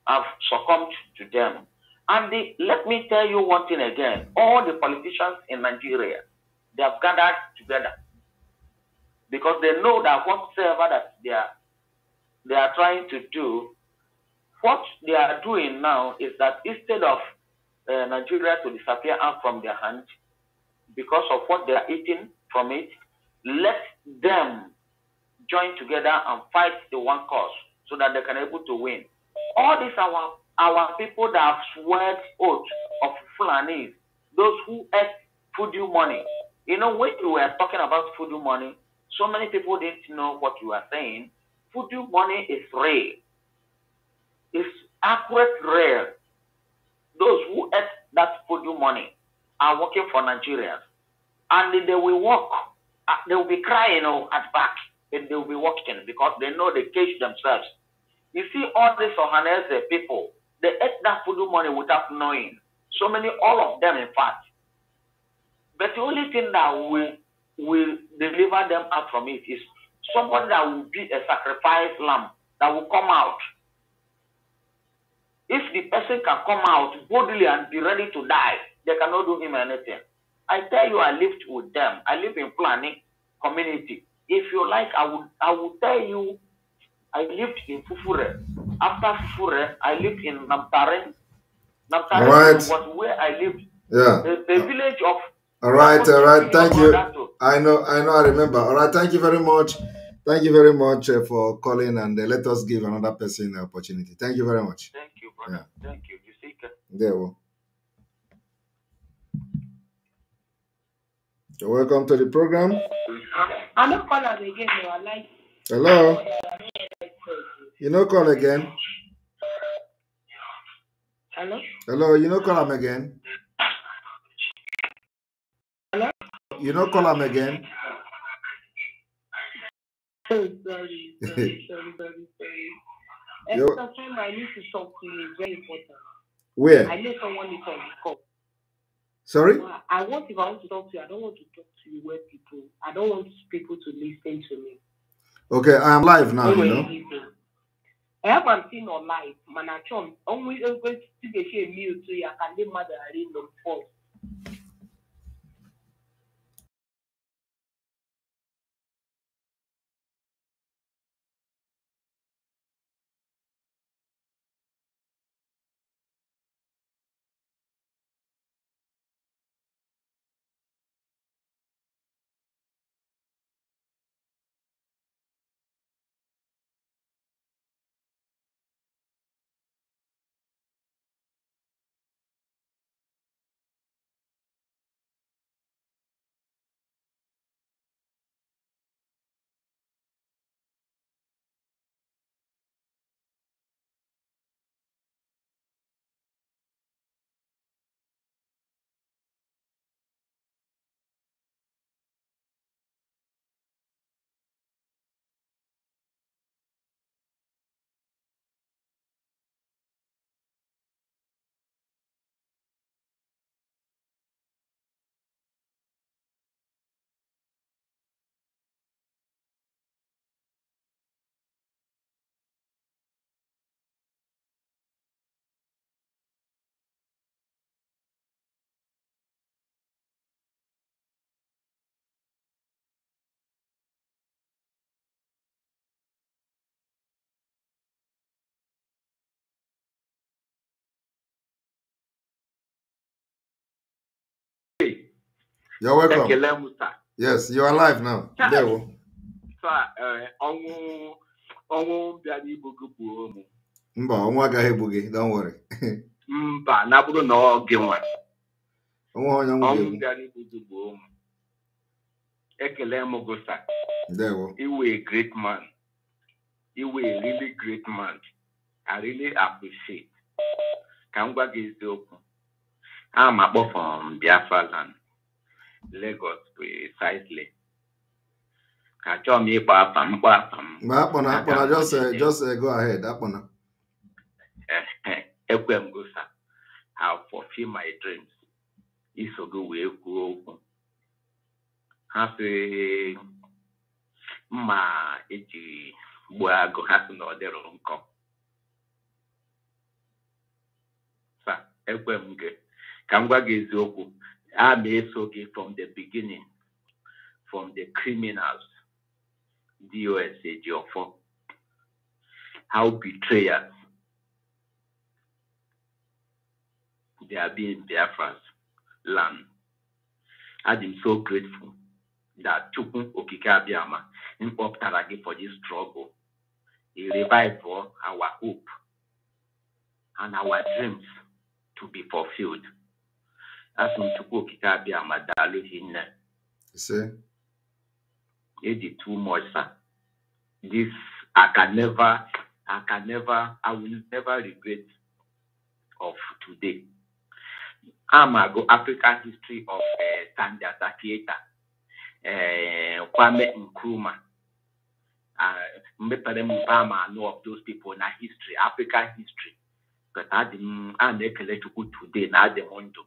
have succumbed to them. And let me tell you one thing again. All the politicians in Nigeria, they have gathered together because they know that whatsoever that they are trying to do, what they are doing now is that instead of Nigeria to disappear out from their hands because of what they are eating from it, let them join together and fight the one cause so that they can able to win. All these our people that have sweat oath of Fulanis, those who ate Fudu money. When you were talking about Fudu money, so many people didn't know what you were saying. Fudu money is real. It's accurate real. Those who ate that Fudu money are working for Nigerians. And they will work. They will be crying at back. And they will be working because they know they cage themselves. You see, all these Ohanese people, they ate that Fudu money without knowing. So many, all of them, in fact. But the only thing that will deliver them out from it is somebody that will be a sacrifice lamb that will come out. If the person can come out boldly and be ready to die, they cannot do him anything. I tell you, I lived with them. I live in planning community. If you like, I will tell you I lived in Fufure. After Fufure, I lived in Namtare. All Namtare right. was where I lived. Yeah. The village of. All right. Thank you. I know. I remember. All right. Thank you very much. Thank you very much for calling, and let us give another person the opportunity. Thank you very much. Thank you, brother. Yeah. Thank you. You see. There we go. Welcome to the program. I'm not calling again. I like. Hello. You know, call again. Hello. Hello. You know, call him again. Hello. You know, call him again. Sorry. Every time I need to talk to you, it's very important. Where? I know someone is on the call. Sorry? If I want to talk to you, I don't want to talk to you where people. I don't want people to listen to me. Okay, I am live now, you know. I haven't seen on live. Man, I chum. Only going to get a meal to you. I can leave mother in the first. You're welcome. Yes, you are live now. There we Mba, ọnwa agaghị egbu gị, don't worry. Mba, na bụrụ na ọ gị nwa. Ọnwa onye nwụ Ọnwụ bịara igbugbu ụmụ. Ekele m gosa. Ndewo. You were a great man. You were a really great man. I really appreciate. Ka m gwa gị eziokwu. I'm up from Biafra land, Lagos precisely. Ka chọọ m ịkpa afa m. Ma akpọna, just go ahead, akpọna. Ekwe m gosa. I'll fulfill my dreams. Isogo wee kwuo okwu. Ha sị mma eji gbuo agụ ha sị na ọ dịrị nkọ. Sa ekwe m gị. Ka m gwa gị eziokwu. A na-eso gị from the beginning, from the criminals, DOS Ejiofo, how betrayers, they are being Biafra's land. I'm so grateful that Chukwu Okike Abiyama opted again for this struggle. He revived our hope and our dreams to be fulfilled. As Chukwu Okike Abiyama dalu hinne. See? It is too much, sir. This I will never regret of today. I'm a go African history of Sandra Sakieta, Kwame Nkrumah, Mpama, know of those people in history, African history. But I didn't today, now the Mondo.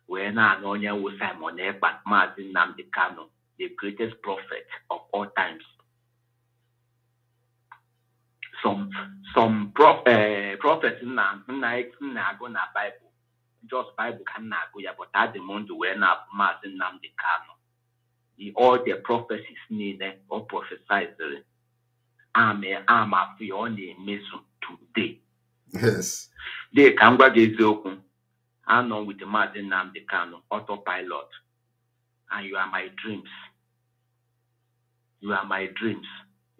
When I know you Simon Ekpa, Martin Nnamdi Kanu, the greatest prophet of all times. Some prophets na go na Bible, just Bible can na go ya, but at the moment when Martin Nnamdi Kanu, all the prophecies needed or prophesied, I'm a Fiona Mason today. Yes. They can go get open. I'm on with the Martin Namdekano autopilot. And you are my dreams. You are my dreams.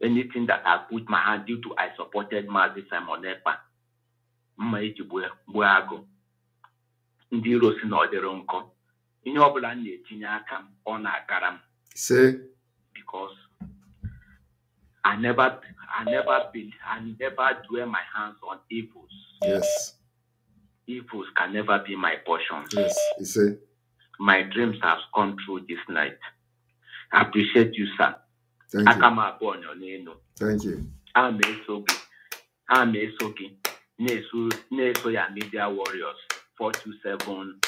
Anything that I put my hand due to, I supported Mazi Simon Ekpa. Mmaiji Buago. Ndị iro si na ọ dịrị nkọ. Ihe ọ bụla na-etinye aka m, ọ na-akara m. Say. Because I never dwell my hands on evils. Yes. Evils can never be my portion. Yes, you see. My dreams have come true this night. I appreciate you, sir. Thank you. Thank you. I'm a sogi. Neso ya media warriors 427.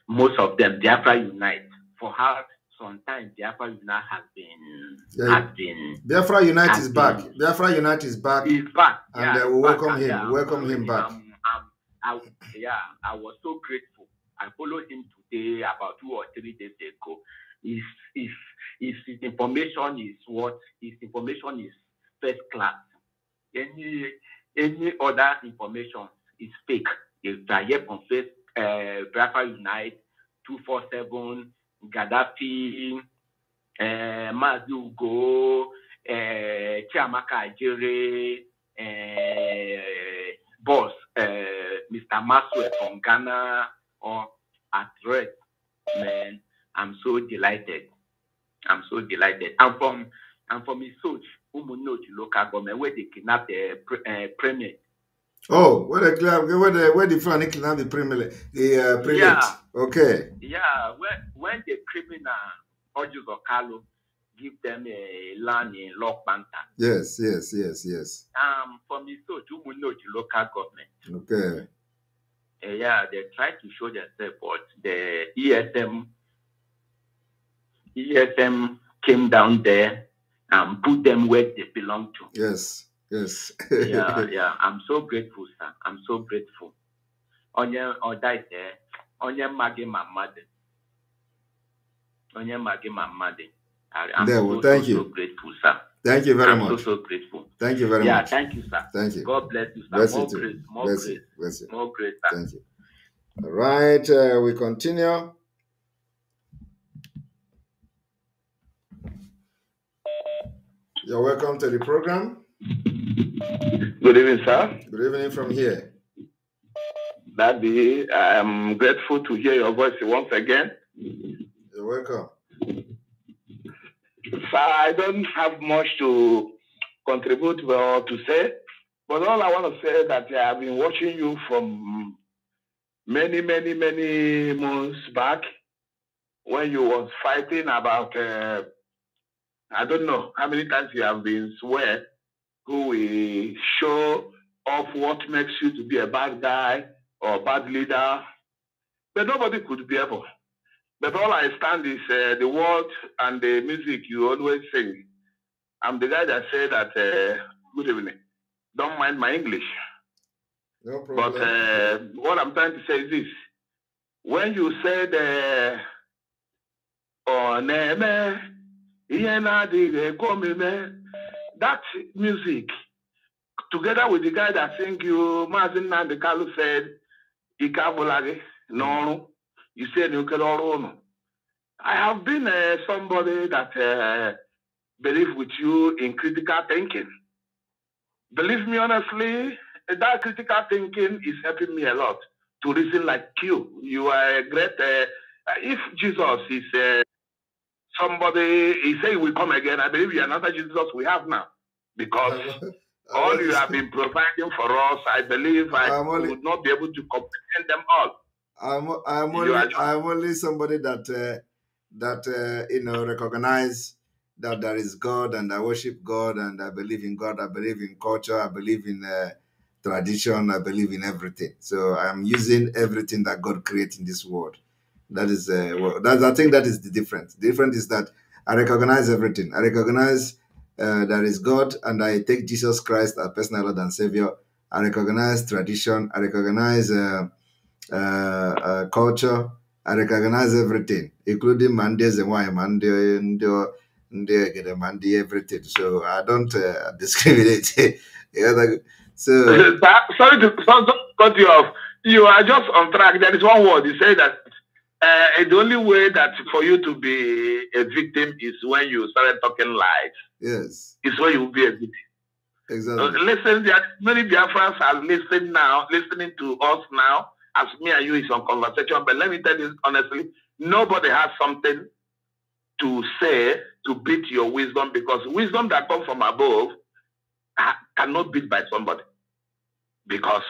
Most of them Biafra Unite. For how sometimes Biafra Unite has been Biafra Unite is back. Biafra Unite is back. He's back. And we welcome him. Welcome him back. I was so grateful. I followed him today about 2 or 3 days ago. His information is first class. Any other information is fake. If I hear from Biafra Unite, 247, Gaddafi, Mazugo, Chiamaka Ajere, boss, Mr. Maxwell from Ghana, or at rest, man, I'm so delighted. I'm from Isoch, Umunoch local government, where they kidnapped the premier. Oh, where the Fulani kidnapped the premier, the prelate. Yeah. Okay. Yeah, when the criminal Ojus Okalo give them a land in Lock Banta. Yes. From Isoch, Umunoch local government. Okay. Yeah, they try to show themselves, but the ESM came down there and put them where they belong to. Yes. Yeah. I'm so grateful, sir. I'm so grateful. Onye magi mamade. I'm so grateful, sir. Thank you very much. I'm so grateful. Thank you very much. Yeah, thank you, sir. Thank you. God bless you, sir. Bless More you grace, too. more Bless grace. you. Bless you. More grace, sir. Thank you. All right, we continue. You're welcome to the program. Good evening, sir. Good evening from here. Daddy, I'm grateful to hear your voice once again. You're welcome. Sir, I don't have much to contribute or to say, but all I want to say is that I've been watching you from many months back when you was fighting about, I don't know how many times you have been swear who will show off what makes you to be a bad guy or a bad leader, but nobody could be able. But all I stand is the words and the music you always sing. I'm the guy that said that, good evening, don't mind my English. No problem. But what I'm trying to say is this. When you said, that music, together with the guy that sang you, Mazin Nandekalu said, Ikabulage, no, you said you can all. I have been somebody that believe with you in critical thinking. Believe me honestly, that critical thinking is helping me a lot to reason like you. You are a great, if Jesus is somebody, he said he will come again, I believe you are another Jesus we have now. Because all you have been providing for us, I believe I would not be able to comprehend them all. I'm only somebody that recognize that there is God and I worship God and I believe in God. I believe in culture. I believe in tradition. I believe in everything. So I'm using everything that God created in this world. That is, I think that is the difference. The difference is that I recognize everything. I recognize there is God and I take Jesus Christ as personal Lord and Savior. I recognize tradition. I recognize culture. I recognize everything, including Mondays and why Monday and everything. So I don't discriminate. So sorry to cut you off. You are just on track. There is one word. You say that the only way that for you to be a victim is when you started talking lies. Yes. Is when you will be a victim. Exactly. Listen, there are many Biafrans are listening to us now, as me and you is on conversation. But let me tell you honestly, nobody has something to say to beat your wisdom, because wisdom that comes from above cannot beat by somebody, because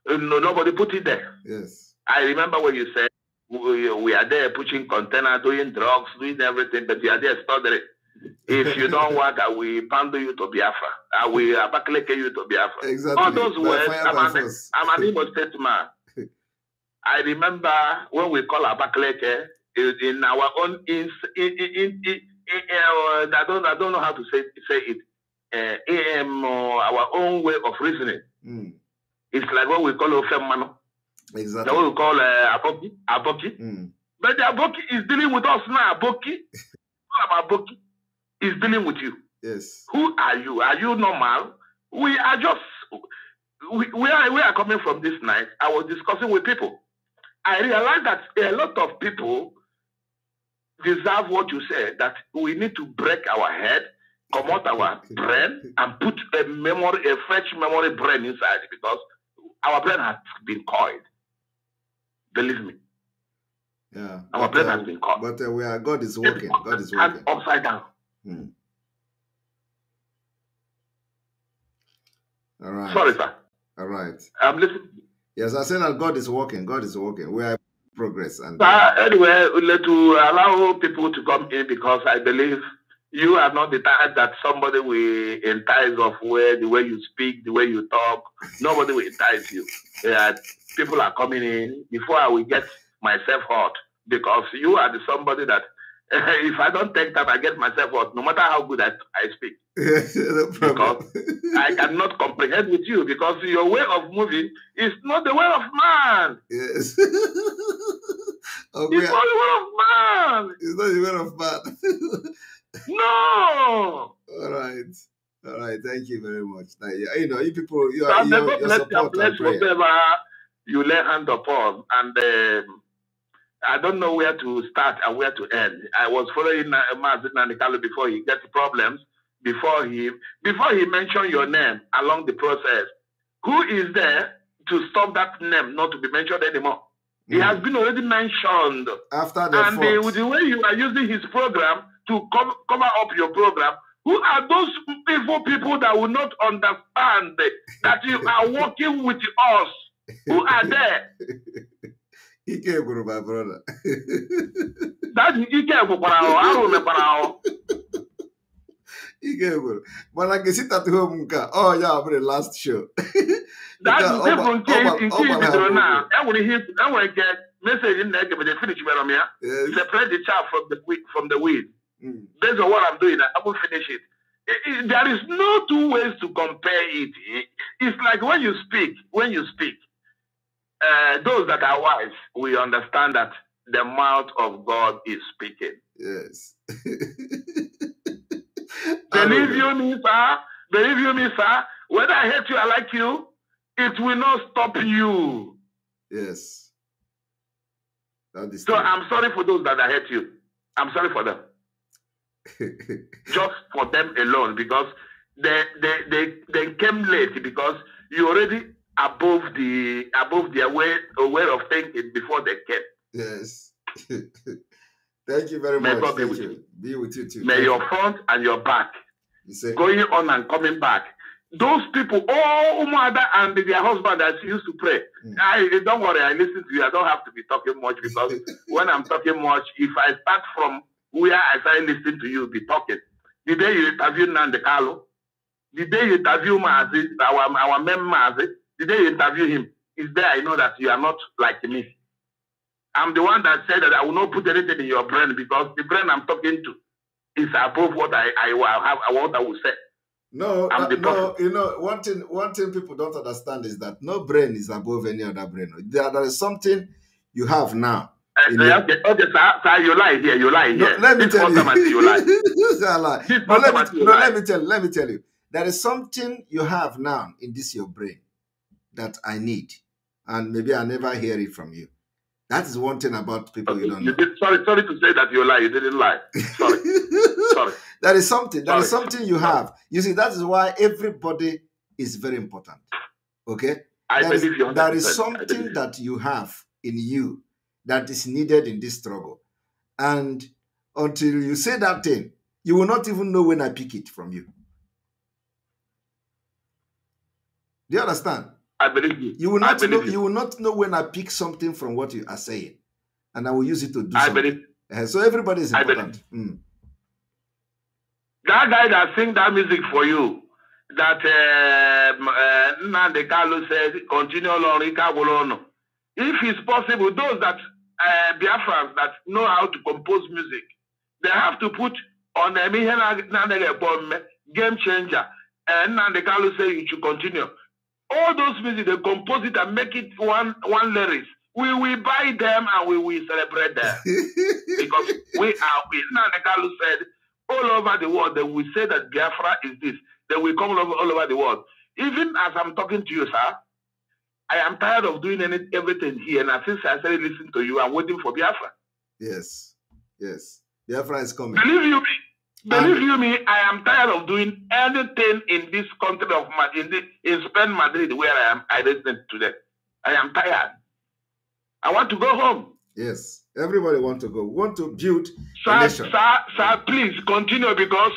nobody put it there. Yes. I remember when you said we are there pushing container, doing drugs, doing everything, but we are there studying. If you don't work, I will pandle you to Biafra. I will abakaleke you to Biafra. Exactly. All those words, I'm an Igbo state man. I remember when we call Abakaleke in our own I don't know how to say it. Our own way of reasoning. Mm. It's like what we call Ofemano. Exactly. What we call Aboki. Mm. But the Aboki is dealing with us now. Aboki is dealing with you. Yes. Who are you? Are you normal? We are just we are coming from this night. I was discussing with people. I realized that a lot of people deserve what you said, that we need to break our head, come out our brain, and put a fresh memory brain inside, because our brain has been coiled. Believe me. Yeah. Our brain has been coiled. But God is working. God is working. Upside down. Hmm. All right. Sorry, sir. All right. I'm listening. Yes, I said that God is working. God is working. We are in progress. And anyway, to allow people to come in, because I believe you are not the type that somebody will entice of the way you speak, the way you talk. Nobody will entice you. People are coming in before I will get myself hurt, because you are somebody that if I don't take that, I get myself hurt, no matter how good I speak. No problem. Because I cannot comprehend with you, because your way of moving is not the way of man. Yes. It's not the way of man. It's not the way of man. No. All right. All right. Thank you very much. Now, you know, you people, your support and prayer. Whatever you lay hand upon, and I don't know where to start and where to end. I was following Mazin Nanikalo before he gets problems. Before he mentioned your name along the process, who is there to stop that name not to be mentioned anymore? He has been already mentioned. After the with the way you are using his program to cover up your program, who are those people that will not understand that you are working with us? Who are there? Ike guru, my brother. That's Ike guru. But I can sit at home. Oh, yeah, for the last show. That's the difference now. I will get message in there, but they finish separate the chaff from the weed. Based on what I'm doing, I will finish it. There is no two ways to compare it. It's like when you speak, those that are wise, we understand that the mouth of God is speaking. Yes. Believe you me, sir. Whether I hate you or like you, it will not stop you. Yes. So I'm sorry for those that I hate you. I'm sorry for them. Just for them alone, because they came late, because you already above their way of thinking before they came. Yes. Thank you very much. May God be with you. Be with you too. May your front and your back going on and coming back. Those people, all mother and their husband that used to pray. Don't worry, I listen to you. I don't have to be talking much, because when I'm talking much, if I start from where I started listening to you, be talking. The day you interview Nande Carlo, the day you interview Mazi, our mem Mazi, the day you interview him, is there I know that you are not like me. I'm the one that said that I will not put anything in your brain, because the brain I'm talking to is above what I will say. No, you know, one thing people don't understand is that no brain is above any other brain. There is something you have now Okay, sir, you lie here. You lie here. Let me tell you. You lie. Let me tell you. There is something you have now in this your brain that I need, and maybe I never hear it from you. That is one thing about people you don't know. Sorry to say that you lie. You didn't lie. Sorry. Sorry. There is something you have. You see, that is why everybody is very important. Okay? There is something that you have in you that is needed in this struggle. And until you say that thing, you will not even know when I pick it from you. Do you understand? I believe you. You will not know. You will not know when I pick something from what you are saying, and I will use it to do something. So everybody is important. That guy that sing that music for you, that Nande Carlo says, continue on. If it's possible, those that Biafrans that know how to compose music, they have to put on a Game Changer, and Nande Carlo say you should continue. All those music, they compose it and make it one lyrics. We will buy them and we will celebrate them. Because Nande Carlo said, all over the world, they will say that Biafra is this. They will come all over the world. Even as I'm talking to you, sir, I am tired of doing everything here. And since I started listening to you, I'm waiting for Biafra. Yes. Yes. Biafra is coming. Believe you me, I am tired of doing anything in this country of Madrid, in Spain, Madrid, where I resident today. I am tired. I want to go home. Yes, everybody want to go. We want to build a nation. Sir, please continue, because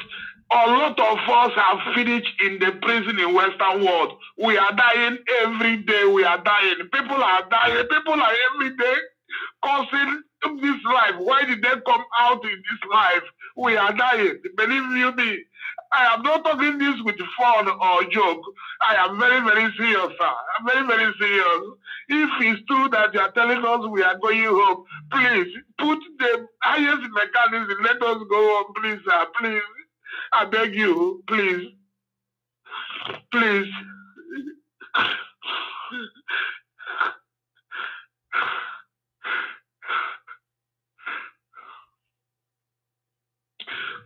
a lot of us have finished in the prison in Western world. We are dying every day. We are dying. People are dying. People are every day causing this life. Why did they come out in this life? We are dying. Believe you me, I am not talking this with fun or joke. I am very, very serious, sir. I'm very, very serious. If it's true that you are telling us we are going home, please put the highest mechanism. Let us go home, please, sir. Please. I beg you, please. Please.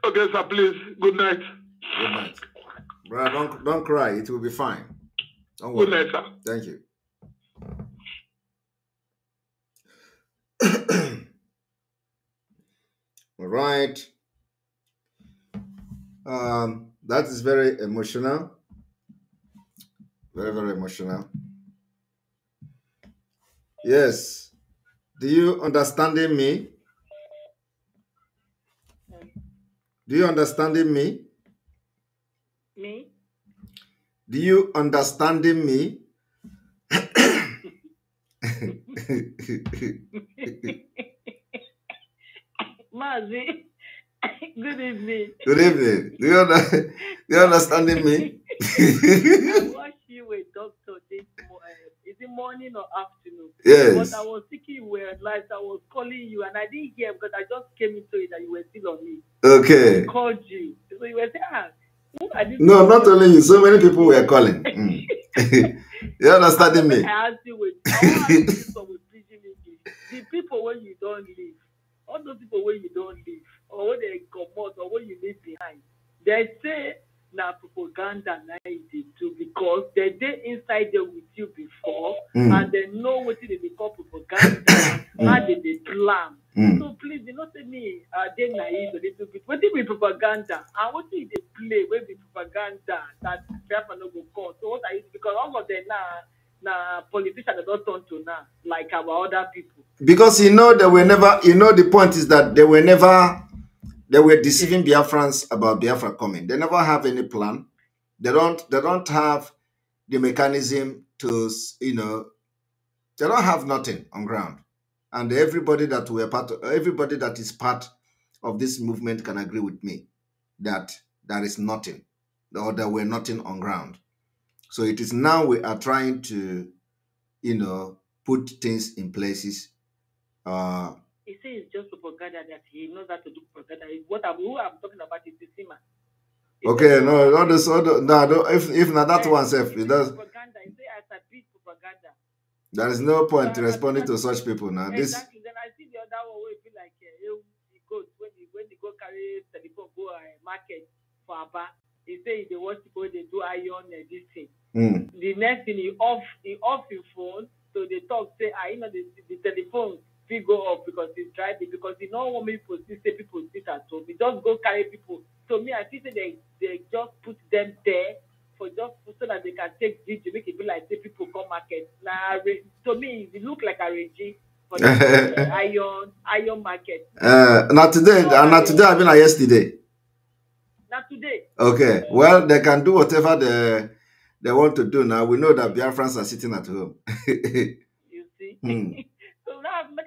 Okay, sir, please. Good night. Good night. Brother, don't cry. It will be fine. Don't worry. Good night, sir. Thank you. All right. That is very emotional. Very, very emotional. Yes. Do you understand me? Do you understand me? Me? Do you understand me? Mazi, good evening. Good evening. Do you understand me? I watched you with doctor this is it morning or afternoon? Yes. But I was thinking you were live. I was calling you and I didn't hear because I just came into it that you were still on me. Okay. I called you. So you were saying, no, not only you. So many people were calling. You understand me? I asked you with the people when you don't leave, all those people when you don't leave, or when they come out, or when you leave behind, they say na propaganda na it too, because they inside there with you before and they know what they call propaganda, how they plan. So please, do not say me they naive a little bit. What be propaganda? And what did they play? What be propaganda that Biafra no go call? So what are you? Because all of them now politicians don't turn to now like our other people. Because they were never. The point is that they were deceiving Biafrans about Biafra coming. They never have any plan. They don't have the mechanism to, they don't have nothing on ground. And everybody that is part of this movement can agree with me that there is nothing, or there were nothing on ground. So it is now we are trying to, put things in places. He says it's just propaganda that he knows how to do propaganda. Who I'm talking about is the Sima. Okay, if not that one self, it does. Propaganda. He says I big propaganda. There is no point responding to such people now. Exactly. Then I see the other market for Aba. He say they want to go, they do iron and this thing. The next thing he off his phone, so they talk, say, the telephone will go off because he's driving, because he don't want me to see people sit at home. He just go carry people. So me, I think they just put them there for just so that they can take video, make it be like say people come market. Now, to me, it look like a regime for the iron market. Not today, not today, I mean yesterday. Not today. Okay, well, they can do whatever they want to do now. We know that Biafrans are sitting at home. You see? So now make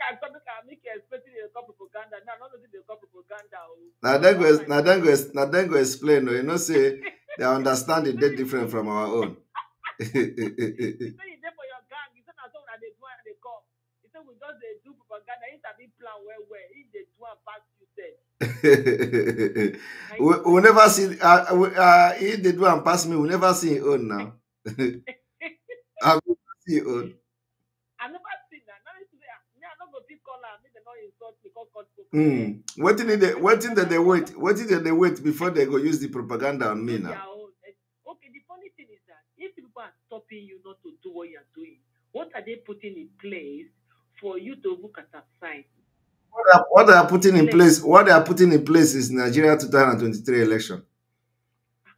expecting the propaganda. Now not only the propaganda. Now then go explain. You know, say their understanding they different from our own. You say you there for your gang. You say na so they do and they come. You say we just they do propaganda. It's a big plan where if they do and pass you say. we never see if they do and pass me, we never see your own now. I will see your own. I never seen that. Now today, me I not go big caller. Me they not insult me because What did they wait? What did they wait before they go use the propaganda on me now? Okay, the funny thing is that if people are stopping you not to do what you are doing, what are they putting in place for you to look at that sign? What they are putting in place? What they are putting in place is Nigeria 2023 election.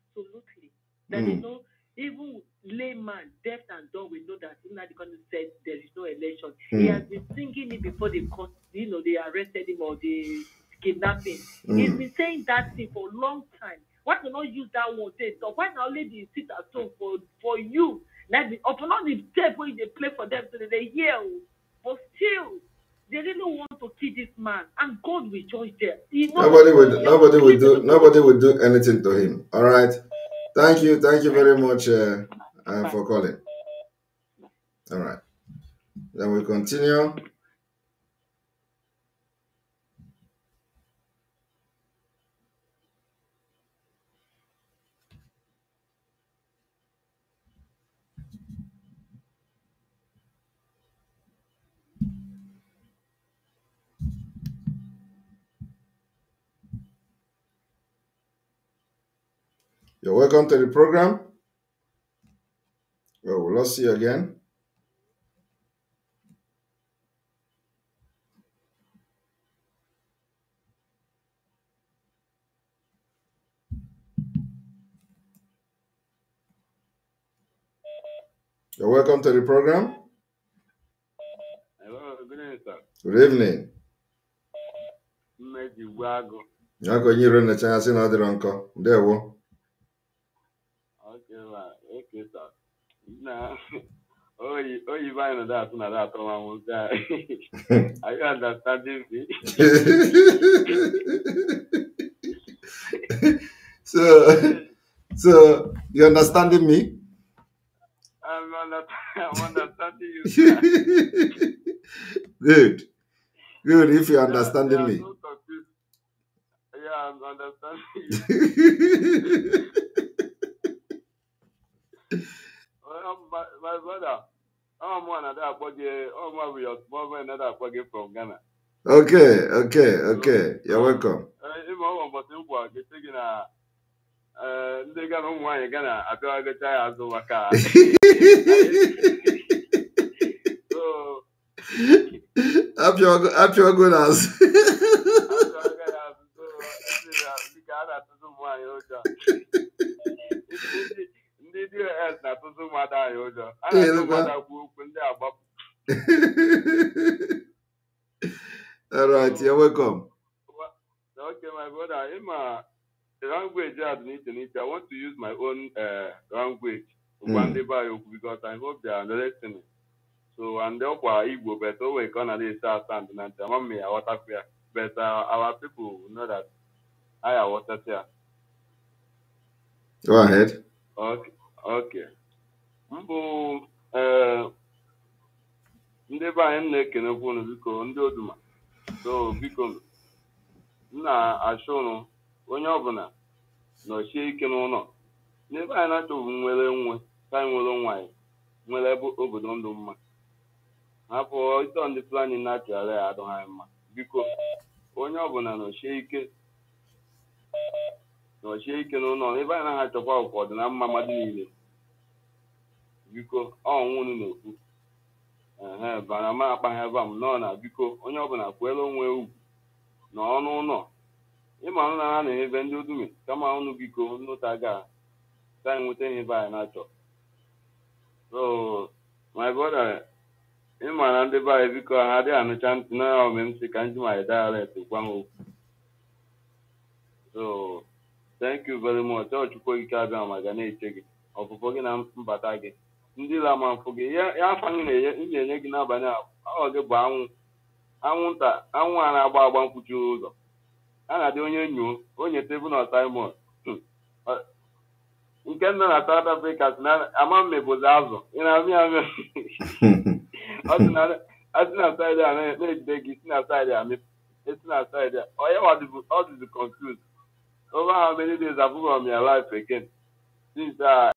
Absolutely. That they know, even layman, deaf and dumb, we know that Nnamdi Kanu said there is no election. He has been singing it before they caught, they arrested him or they kidnapped him. He's been saying that thing for a long time. Why do not use that one? So why not lady sit at home for you? Like upon all the tape when they play for them so that they hear, but still they really want to kill this man, and God will judge them. Nobody will do anything to him. All right. Thank you very much for calling. All right. Then we continue. You're welcome to the program. Well, we'll see you again. You're welcome to the program. Hello, good evening, sir. Good evening. Okay, sir. Now, you buying that one guy. Are you understanding me? So you understanding me? I'm understanding you, sir. Good. If you're understanding me. Yeah, I'm understanding you. My brother, I'm one of that from Ghana. Okay. You're welcome. Apio goodness. All right, you're welcome. Okay, my brother, the language I want to use my own language because I hope they are listening. So, and therefore, Igbo, but always gonna be South and Nantamami, but our people know that I are water here. Go ahead. Okay. Ndị be anyị na-ekenekwu unu biko ndị oduma so biko na-achọ unu onye ọbụla nọchie ike n'ụlọ n'ebe anyị na-achọbụ nwere ka anyị nwere onwe anyị nwere ebe obodo ndụ mma hapụ ịtọ ndị plani na-achọgharị ya adịghị anyị mma biko onye ọbụla nọchie ike No, she can no, if I had to go for the number Madini. Biko, no. But I'm up I have no, because only open up well no. Ịma na na ebe ndị odume kama ọnụ biko nnụta ga time with any by nature. So my brother, ịma na ndị by biko ha dị anụcha ntị na omemsi ka ndị my dialect gwa m. So thank you very much. Chukwu ike abịa maka na-eche gị. Ọpụpụ gị na mbata gị. Ndị lama mfụ gị ya afa gị na-enye gị n'abalị ọ gị bụ anwụnta anwụ a na-agba agba mkpuchi ụzọ. A na-adị onye nyo onye tebụl na Simon nke nọ na South Africa si na ama mmebozi azụ ị na-amị amị ọ dị na saịdị a na-ejide gị si na saịdị a esi na saịdị a ọ dịzi confused over how many days have you been in your life again since